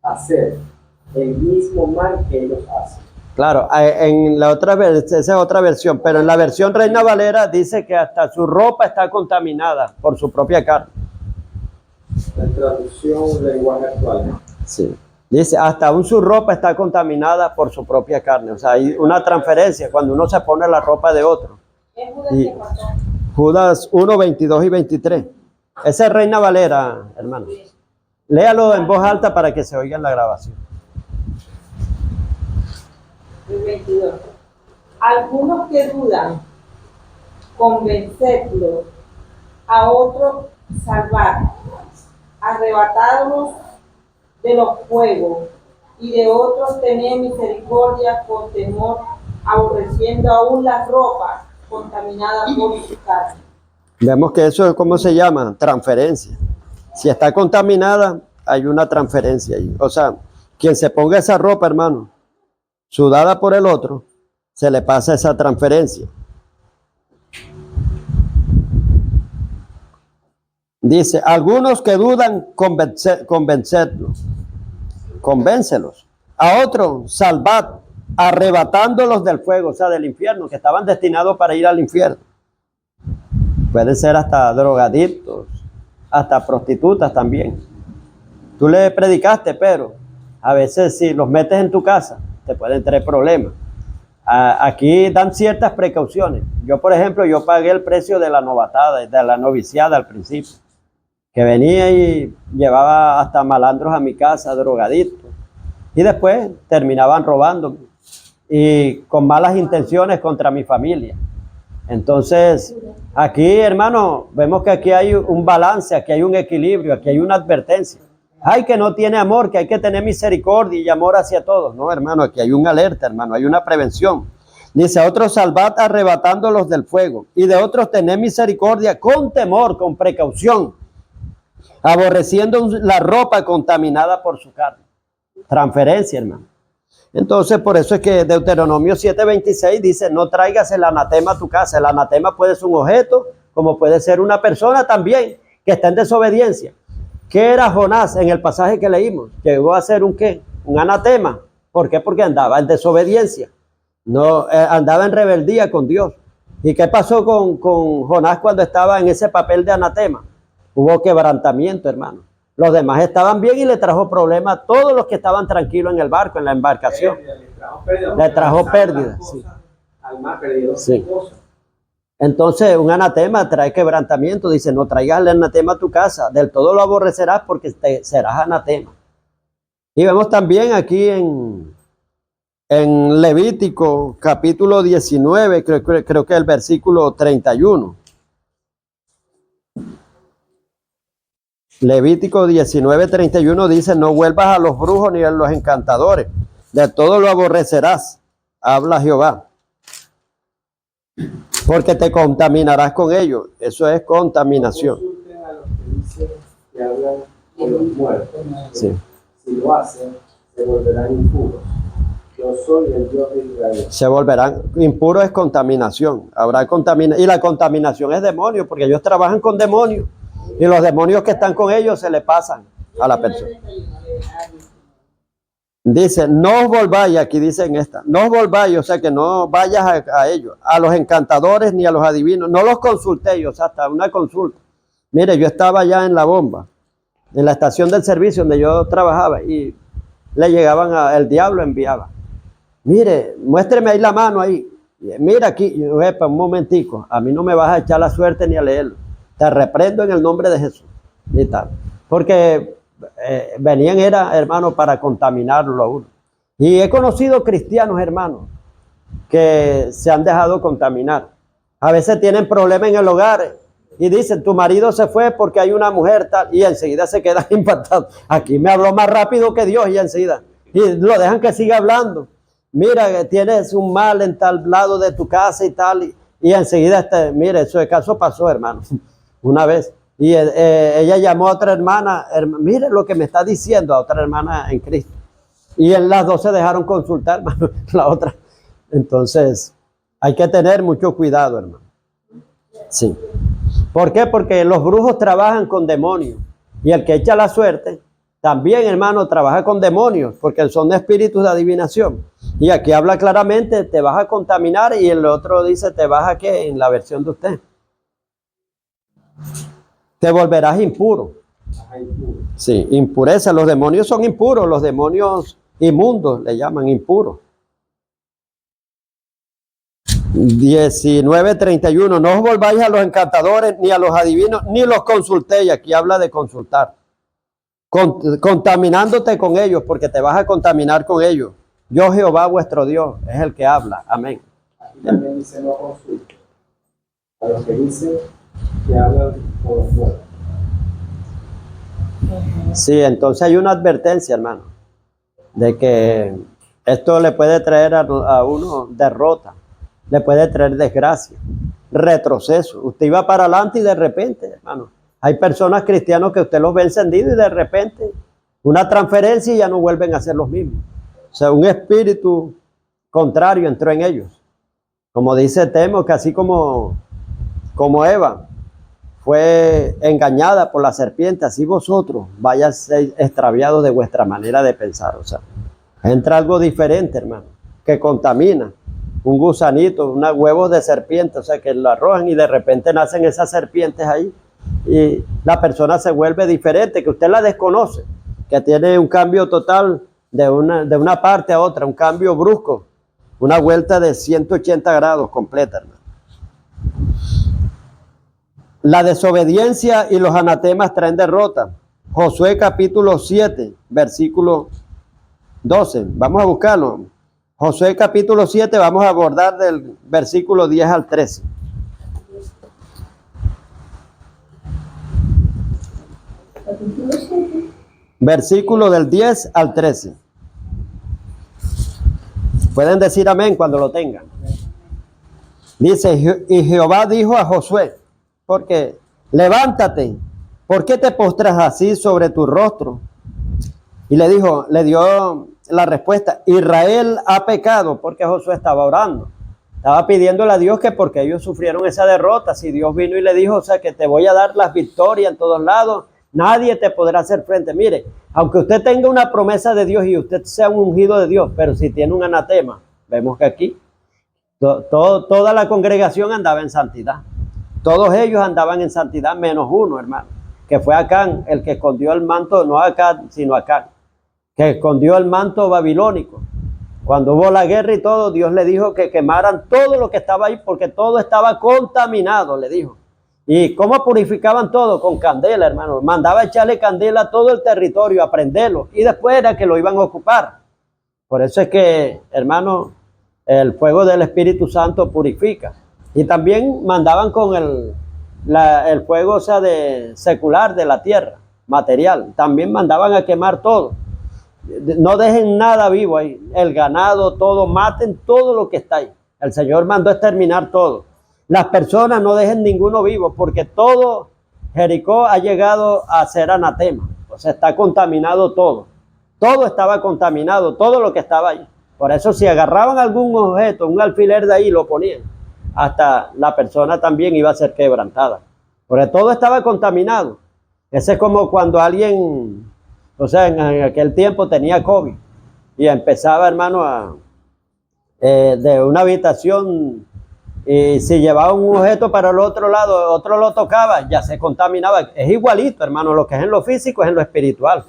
C: hacer el mismo mal que ellos hacen.
A: Claro, en la otra esa es otra versión, pero en la versión Reina Valera dice que hasta su ropa está contaminada por su propia carne.
C: La traducción lenguaje actual.
A: Sí. Dice, hasta aún su ropa está contaminada por su propia carne. O sea, hay una transferencia cuando uno se pone la ropa de otro.
B: ¿Es Judas
A: Y
B: que pasó?
A: Judas 1, 22 y 23. Esa es Reina Valera, hermano. Léalo en voz alta para que se oiga en la grabación.
B: El 22. Algunos que dudan convencedlos, a otros salvar, arrebatarlos de los fuegos, y de otros tener misericordia con temor, aborreciendo aún la ropa contaminada por su carne.
A: Vemos que eso es, ¿cómo se llama? Transferencia. Si está contaminada, hay una transferencia ahí. O sea, quien se ponga esa ropa, hermano, sudada por el otro, se le pasa esa transferencia. Dice, algunos que dudan, convencerlos. Convéncelos. A otros, salvad, arrebatándolos del fuego, o sea, del infierno, que estaban destinados para ir al infierno. Pueden ser hasta drogadictos, hasta prostitutas también. Tú le predicaste, pero a veces si los metes en tu casa, te pueden traer problemas. Aquí dan ciertas precauciones. Yo, por ejemplo, yo pagué el precio de la novatada, de la noviciada al principio, que venía y llevaba hasta malandros a mi casa, drogadictos, y después terminaban robándome y con malas intenciones contra mi familia. Entonces, aquí, hermano, vemos que aquí hay un balance, aquí hay un equilibrio, aquí hay una advertencia. Ay, que no tiene amor, que hay que tener misericordia y amor hacia todos. No, hermano, aquí hay una alerta, hermano, hay una prevención. Dice, a otros salvad arrebatándolos del fuego, y de otros tener misericordia con temor, con precaución, aborreciendo la ropa contaminada por su carne. Transferencia, hermano. Entonces, por eso es que Deuteronomio 7:26 dice, no traigas el anatema a tu casa. El anatema puede ser un objeto, como puede ser una persona también, que está en desobediencia. ¿Qué era Jonás en el pasaje que leímos? Llegó a ser un ¿qué? Un anatema. ¿Por qué? Porque andaba en desobediencia. No, andaba en rebeldía con Dios. ¿Y qué pasó con Jonás cuando estaba en ese papel de anatema? Hubo quebrantamiento, hermano. Los demás estaban bien y le trajo problemas a todos los que estaban tranquilos en el barco, en la embarcación. Le trajo pérdidas. Sí. Sí. Entonces, un anatema trae quebrantamiento. Dice, no traigas el anatema a tu casa. Del todo lo aborrecerás porque serás anatema. Y vemos también aquí en Levítico, capítulo 19, creo que el versículo 31. Levítico 19:31 dice, no vuelvas a los brujos ni a los encantadores, de todo lo aborrecerás, habla Jehová, porque te contaminarás con ellos. Eso es contaminación.
C: Consulten a los que dicen que hablan de los muertos.
A: Sí.
C: Si lo hacen, se volverán impuros. Yo soy el Dios de Israel.
A: Se volverán impuros, es contaminación. Habrá contaminación. Y la contaminación es demonio, porque ellos trabajan con demonios. Y los demonios que están con ellos se le pasan a la persona. Dice, no os volváis, aquí dice en esta, no os volváis, o sea que no vayas a ellos, a los encantadores ni a los adivinos, no los consultéis, o sea, hasta una consulta. Mire, yo estaba allá en La Bomba, en la estación del servicio donde yo trabajaba, y le llegaban el diablo enviaba. Mire, muéstreme ahí la mano ahí. Mira aquí, yo, epa, un momentico, a mí no me vas a echar la suerte ni a leerlo. Te reprendo en el nombre de Jesús. Y tal. Porque venían, hermano, para contaminarlo a uno. Y he conocido cristianos, hermanos, que se han dejado contaminar. A veces tienen problemas en el hogar y dicen, tu marido se fue porque hay una mujer tal, y enseguida se quedan impactados. Aquí me habló más rápido que Dios y enseguida. Y lo dejan que siga hablando. Mira, tienes un mal en tal lado de tu casa y tal, y enseguida, mire, eso de caso pasó, hermano. Una vez, y ella llamó a otra hermana, mire lo que me está diciendo, a otra hermana en Cristo, y las dos se dejaron consultar, hermano, la otra. Entonces, hay que tener mucho cuidado, hermano. Sí. ¿Por qué? Porque los brujos trabajan con demonios, y el que echa la suerte, también, hermano, trabaja con demonios, porque son espíritus de adivinación. Y aquí habla claramente, te vas a contaminar, y el otro dice, te vas a ¿qué? En la versión de usted. Te volverás impuro. Sí, impureza. Los demonios son impuros, los demonios inmundos le llaman impuros. 19:31. No os volváis a los encantadores, ni a los adivinos, ni los consultéis. Aquí habla de consultar. Contaminándote con ellos, porque te vas a contaminar con ellos. Yo, Jehová, vuestro Dios, es el que habla. Amén.
C: Aquí también dice no consulten. a los que dicen que hablan con los muertos.
A: Sí, entonces hay una advertencia, hermano, de que esto le puede traer a uno derrota, le puede traer desgracia, retroceso. Usted iba para adelante y de repente, hermano, hay personas cristianos que usted los ve encendidos y de repente una transferencia y ya no vuelven a ser los mismos. O sea, un espíritu contrario entró en ellos. Como dice Temo, que así como Eva fue engañada por la serpiente, así vosotros vayáis extraviados de vuestra manera de pensar. O sea, entra algo diferente, hermano, que contamina. Un gusanito, unos huevos de serpiente, o sea, que lo arrojan y de repente nacen esas serpientes ahí. Y la persona se vuelve diferente, que usted la desconoce, que tiene un cambio total de una parte a otra, un cambio brusco, una vuelta de 180 grados completa, hermano. La desobediencia y los anatemas traen derrota. Josué capítulo 7, versículo 12. Vamos a buscarlo. Josué capítulo 7, vamos a abordar del versículo 10 al 13. Versículo del 10 al 13. Pueden decir amén cuando lo tengan. Dice, y Jehová dijo a Josué, porque levántate, ¿por qué te postras así sobre tu rostro? Y le dio la respuesta, Israel ha pecado, porque Josué estaba orando. Estaba pidiéndole a Dios que porque ellos sufrieron esa derrota, si Dios vino y le dijo, o sea, que te voy a dar las victorias en todos lados, nadie te podrá hacer frente. Mire, aunque usted tenga una promesa de Dios y usted sea un ungido de Dios, pero si tiene un anatema, vemos que aquí toda la congregación andaba en santidad. Todos ellos andaban en santidad, menos uno, hermano, que fue Acán, el que escondió el manto, no Acán, sino Acán, que escondió el manto babilónico. Cuando hubo la guerra y todo, Dios le dijo que quemaran todo lo que estaba ahí, porque todo estaba contaminado, le dijo. ¿Y cómo purificaban todo? Con candela, hermano. Mandaba echarle candela a todo el territorio, a prenderlo, y después era que lo iban a ocupar. Por eso es que, hermano, el fuego del Espíritu Santo purifica. Y también mandaban con el fuego, o sea, secular de la tierra, material. También mandaban a quemar todo. No dejen nada vivo ahí. El ganado, todo, maten todo lo que está ahí. El Señor mandó exterminar todo. Las personas no dejen ninguno vivo, porque todo Jericó ha llegado a ser anatema. O sea, está contaminado todo. Todo estaba contaminado, todo lo que estaba ahí. Por eso si agarraban algún objeto, un alfiler de ahí, lo ponían. Hasta la persona también iba a ser quebrantada. Porque todo estaba contaminado. Ese es como cuando alguien, o sea, en aquel tiempo tenía COVID y empezaba, hermano, de una habitación, y si llevaba un objeto para el otro lado, otro lo tocaba, ya se contaminaba. Es igualito, hermano, lo que es en lo físico es en lo espiritual.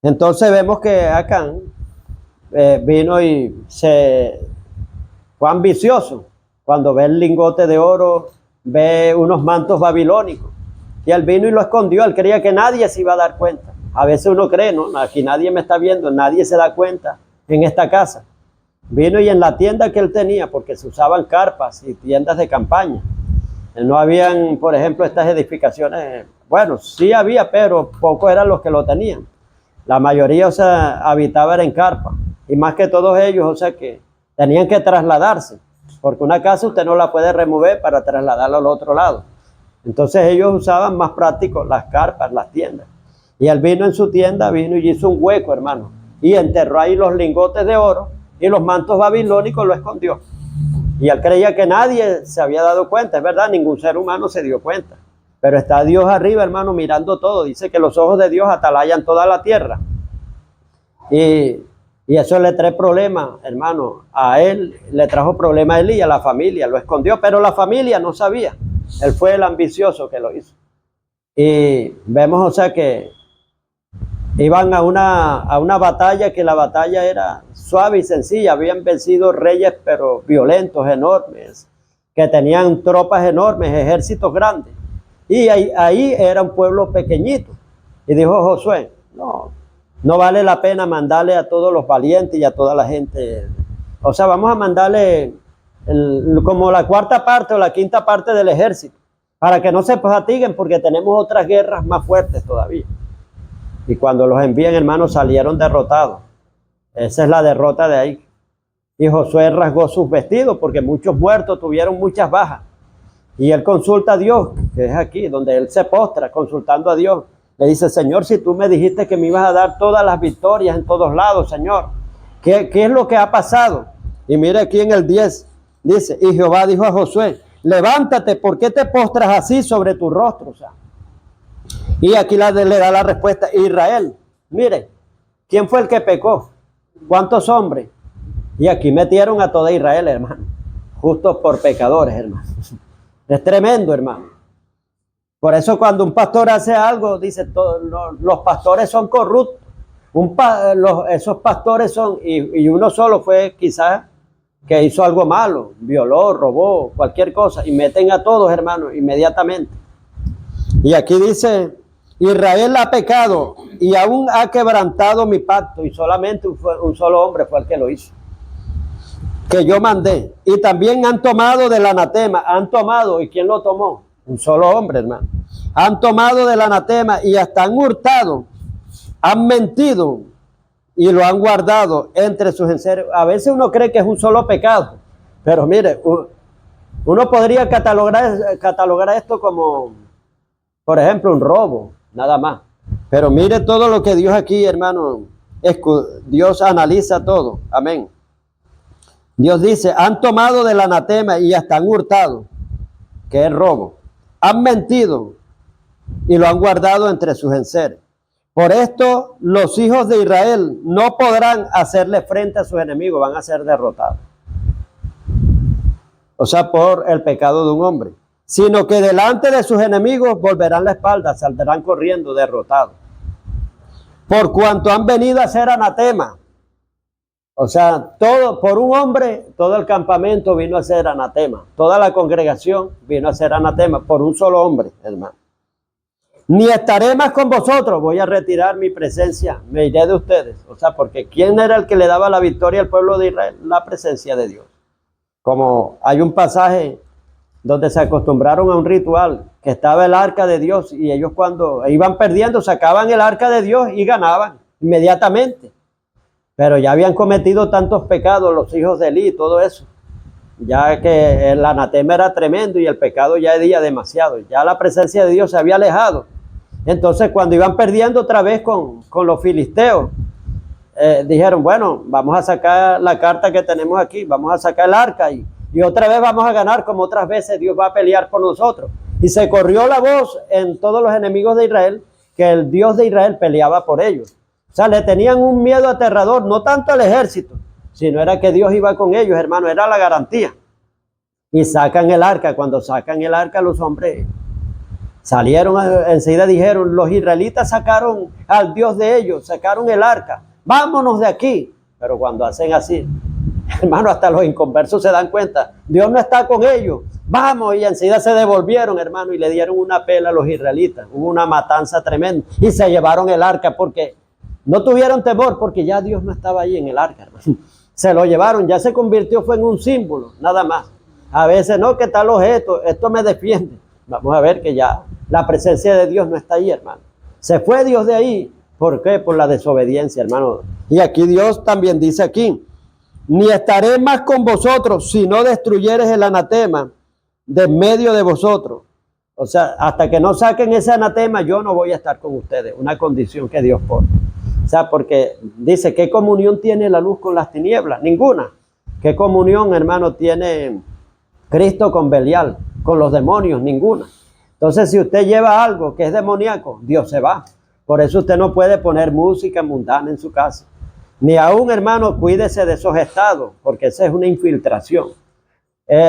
A: Entonces vemos que Acán vino y fue ambicioso. Cuando ve el lingote de oro, ve unos mantos babilónicos. Y él vino y lo escondió. Él creía que nadie se iba a dar cuenta. A veces uno cree, ¿no? Aquí nadie me está viendo, nadie se da cuenta en esta casa. Vino y en la tienda que él tenía, porque se usaban carpas y tiendas de campaña. No habían, por ejemplo, estas edificaciones. Bueno, sí había, pero pocos eran los que lo tenían. La mayoría, o sea, habitaban en carpa. Y más que todos ellos, o sea, que tenían que trasladarse. Porque una casa usted no la puede remover para trasladarla al otro lado. Entonces ellos usaban más práctico las carpas, las tiendas. Y él vino en su tienda, vino y hizo un hueco, hermano. Y enterró ahí los lingotes de oro y los mantos babilónicos lo escondió. Y él creía que nadie se había dado cuenta. Es verdad, ningún ser humano se dio cuenta. Pero está Dios arriba, hermano, mirando todo. Dice que los ojos de Dios atalayan toda la tierra. Y eso le trae problemas, hermano. A él le trajo problemas a él y a la familia. Lo escondió, pero la familia no sabía. Él fue el ambicioso que lo hizo. Y vemos, o sea, que iban a una batalla, que la batalla era suave y sencilla. Habían vencido reyes, pero violentos, enormes, que tenían tropas enormes, ejércitos grandes. Y ahí era un pueblo pequeñito. Y dijo Josué, no vale la pena mandarle a todos los valientes y a toda la gente. O sea, vamos a mandarle como la cuarta parte o la quinta parte del ejército, para que no se fatiguen, porque tenemos otras guerras más fuertes todavía. Y cuando los envían, hermanos, salieron derrotados. Esa es la derrota de ahí. Y Josué rasgó sus vestidos porque muchos muertos tuvieron muchas bajas. Y él consulta a Dios, que es aquí, donde él se postra consultando a Dios. Le dice, Señor, si tú me dijiste que me ibas a dar todas las victorias en todos lados, Señor, ¿qué es lo que ha pasado? Y mire aquí en el 10, dice, y Jehová dijo a Josué, levántate, ¿por qué te postras así sobre tu rostro? O sea, y aquí le da la respuesta, Israel, mire, ¿quién fue el que pecó? ¿Cuántos hombres? Y aquí metieron a toda Israel, hermano, justos por pecadores, hermano. Es tremendo, hermano. Por eso cuando un pastor hace algo, dice, los pastores son corruptos. Esos pastores son, y uno solo fue quizás que hizo algo malo, violó, robó, cualquier cosa, y meten a todos, hermanos, inmediatamente. Y aquí dice, Israel ha pecado y aún ha quebrantado mi pacto, y solamente un solo hombre fue el que lo hizo, que yo mandé. Y también han tomado del anatema, ¿y quién lo tomó? Un solo hombre, hermano. Han tomado del anatema y hasta han hurtado, han mentido y lo han guardado entre sus enseres. A veces uno cree que es un solo pecado, pero mire, uno podría catalogar esto como, por ejemplo, un robo, nada más. Pero mire todo lo que Dios aquí, hermano, Dios analiza todo. Amén. Dios dice, han tomado del anatema y hasta han hurtado, que es robo. Han mentido y lo han guardado entre sus enseres. Por esto, los hijos de Israel no podrán hacerle frente a sus enemigos, van a ser derrotados. O sea, por el pecado de un hombre. Sino que delante de sus enemigos volverán la espalda, saldrán corriendo derrotados. Por cuanto han venido a ser anatema. O sea, por un hombre, todo el campamento vino a ser anatema. Toda la congregación vino a ser anatema por un solo hombre, hermano. Ni estaré más con vosotros, voy a retirar mi presencia, me iré de ustedes. O sea, porque ¿quién era el que le daba la victoria al pueblo de Israel? La presencia de Dios. Como hay un pasaje donde se acostumbraron a un ritual, que estaba el arca de Dios, y ellos cuando iban perdiendo, sacaban el arca de Dios y ganaban inmediatamente. Pero ya habían cometido tantos pecados los hijos de Elí y todo eso, ya que el anatema era tremendo y el pecado ya hedía demasiado, ya la presencia de Dios se había alejado. Entonces cuando iban perdiendo otra vez con los filisteos, dijeron, bueno, vamos a sacar la carta que tenemos aquí, vamos a sacar el arca y otra vez vamos a ganar, como otras veces Dios va a pelear por nosotros. Y se corrió la voz en todos los enemigos de Israel, que el Dios de Israel peleaba por ellos. O sea, le tenían un miedo aterrador, no tanto al ejército, sino era que Dios iba con ellos, hermano, era la garantía. Y sacan el arca. Cuando sacan el arca, los hombres salieron, enseguida dijeron, los israelitas sacaron al Dios de ellos, sacaron el arca, vámonos de aquí. Pero cuando hacen así, hermano, hasta los inconversos se dan cuenta, Dios no está con ellos, vamos, y enseguida se devolvieron, hermano, y le dieron una pela a los israelitas, hubo una matanza tremenda, y se llevaron el arca porque no tuvieron temor, porque ya Dios no estaba ahí en el arca, hermano. Se lo llevaron, ya se convirtió, fue en un símbolo, nada más. A veces, no, que tal objeto, esto me defiende. Vamos a ver que ya la presencia de Dios no está ahí, hermano. Se fue Dios de ahí. ¿Por qué? Por la desobediencia, hermano. Y aquí Dios también dice aquí, ni estaré más con vosotros si no destruyeres el anatema de en medio de vosotros. O sea, hasta que no saquen ese anatema, yo no voy a estar con ustedes. Una condición que Dios pone. O sea, porque dice, ¿qué comunión tiene la luz con las tinieblas? Ninguna. ¿Qué comunión, hermano, tiene Cristo con Belial, con los demonios? Ninguna. Entonces, si usted lleva algo que es demoníaco, Dios se va. Por eso usted no puede poner música mundana en su casa. Ni aún, hermano, cuídese de esos estados, porque esa es una infiltración.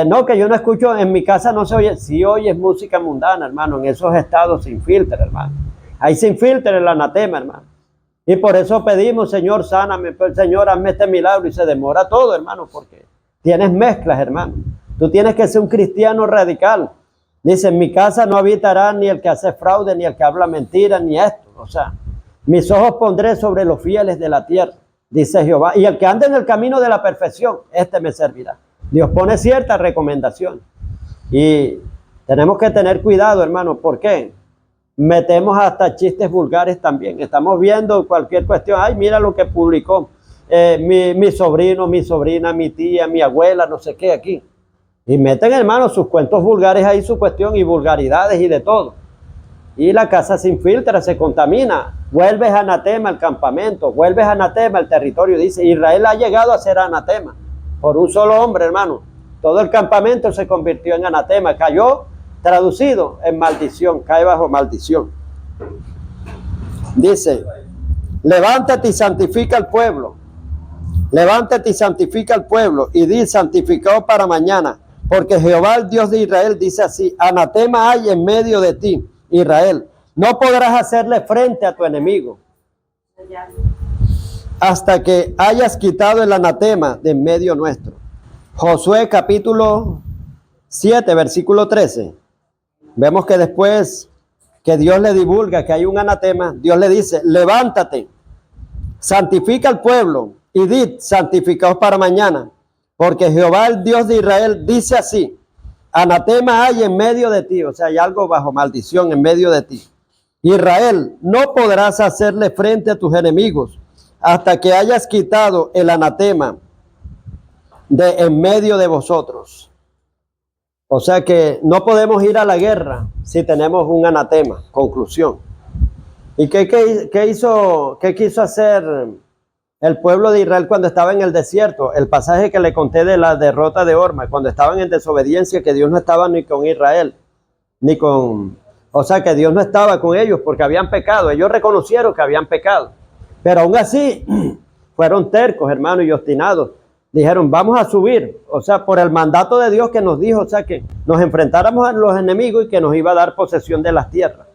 A: No, que yo no escucho, en mi casa no se oye, si oyes música mundana, hermano, en esos estados se infiltra, hermano. Ahí se infiltra el anatema, hermano. Y por eso pedimos, Señor, sáname, Señor, hazme este milagro, y se demora todo, hermano, porque tienes mezclas, hermano. Tú tienes que ser un cristiano radical. Dice, en mi casa no habitará ni el que hace fraude, ni el que habla mentira, ni esto. O sea, mis ojos pondré sobre los fieles de la tierra, dice Jehová. Y el que ande en el camino de la perfección, este me servirá. Dios pone ciertas recomendaciones. Y tenemos que tener cuidado, hermano. ¿Por qué? Metemos hasta chistes vulgares también. Estamos viendo cualquier cuestión. Ay, mira lo que publicó mi sobrino, mi sobrina, mi tía, mi abuela, no sé qué aquí. Y meten, hermano, sus cuentos vulgares ahí, su cuestión, y vulgaridades y de todo. Y la casa se infiltra, se contamina. Vuelves anatema el campamento, vuelves anatema el territorio. Dice, Israel ha llegado a ser anatema por un solo hombre, hermano. Todo el campamento se convirtió en anatema, cayó, traducido, en maldición, cae bajo maldición. Dice, levántate y santifica al pueblo. Levántate y santifica al pueblo y di santificado para mañana, porque Jehová, el Dios de Israel, dice así, anatema hay en medio de ti, Israel, no podrás hacerle frente a tu enemigo hasta que hayas quitado el anatema de en medio nuestro. Josué capítulo 7, versículo 13. Vemos que después que Dios le divulga que hay un anatema, Dios le dice, levántate, santifica al pueblo y di santificaos para mañana, porque Jehová, el Dios de Israel, dice así, anatema hay en medio de ti, o sea, hay algo bajo maldición en medio de ti. Israel, no podrás hacerle frente a tus enemigos hasta que hayas quitado el anatema de en medio de vosotros. O sea que no podemos ir a la guerra si tenemos un anatema. Conclusión. ¿Y qué quiso hacer el pueblo de Israel cuando estaba en el desierto? El pasaje que le conté de la derrota de Orma, cuando estaban en desobediencia, que Dios no estaba ni con Israel, o sea que Dios no estaba con ellos porque habían pecado. Ellos reconocieron que habían pecado, pero aún así fueron tercos, hermanos, y obstinados. Dijeron, vamos a subir, o sea, por el mandato de Dios que nos dijo, o sea, que nos enfrentáramos a los enemigos y que nos iba a dar posesión de las tierras.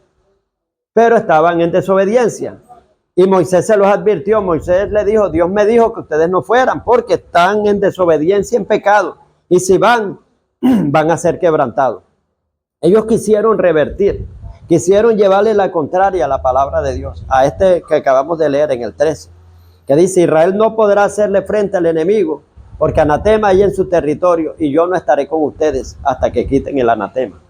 A: Pero estaban en desobediencia. Y Moisés se los advirtió. Moisés le dijo, Dios me dijo que ustedes no fueran porque están en desobediencia, en pecado. Y si van a ser quebrantados. Ellos quisieron revertir, quisieron llevarle la contraria a la palabra de Dios, a este que acabamos de leer en el 13, que dice, Israel no podrá hacerle frente al enemigo, porque anatema hay en su territorio, y yo no estaré con ustedes hasta que quiten el anatema.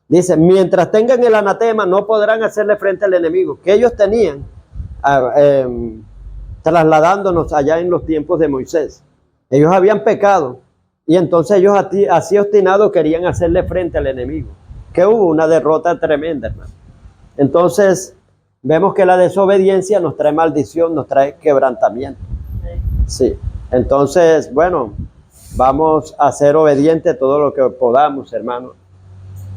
A: Dice, mientras tengan el anatema, no podrán hacerle frente al enemigo, que ellos tenían, trasladándonos allá en los tiempos de Moisés. Ellos habían pecado, y entonces ellos así obstinados querían hacerle frente al enemigo, que hubo una derrota tremenda, hermano. Entonces, vemos que la desobediencia nos trae maldición, nos trae quebrantamiento. Sí. Entonces, bueno, vamos a ser obedientes todo lo que podamos, hermano,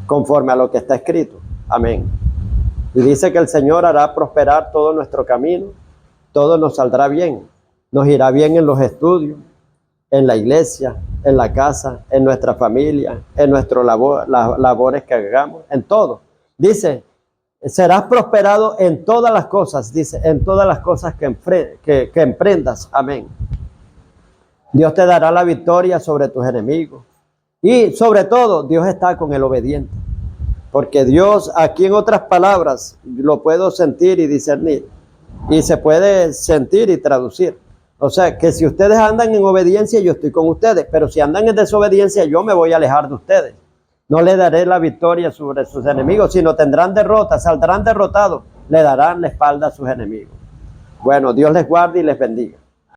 A: conforme a lo que está escrito. Amén. Y dice que el Señor hará prosperar todo nuestro camino, todo nos saldrá bien. Nos irá bien en los estudios, en la iglesia, en la casa, en nuestra familia, en nuestras labores que hagamos, en todo. Dice, serás prosperado en todas las cosas, dice, en todas las cosas que emprendas. Amén. Dios te dará la victoria sobre tus enemigos. Y sobre todo, Dios está con el obediente. Porque Dios, aquí en otras palabras, lo puedo sentir y discernir. Y se puede sentir y traducir. O sea, que si ustedes andan en obediencia, yo estoy con ustedes. Pero si andan en desobediencia, yo me voy a alejar de ustedes. No le daré la victoria sobre sus enemigos, sino tendrán derrota, saldrán derrotados, le darán la espalda a sus enemigos. Bueno, Dios les guarde y les bendiga.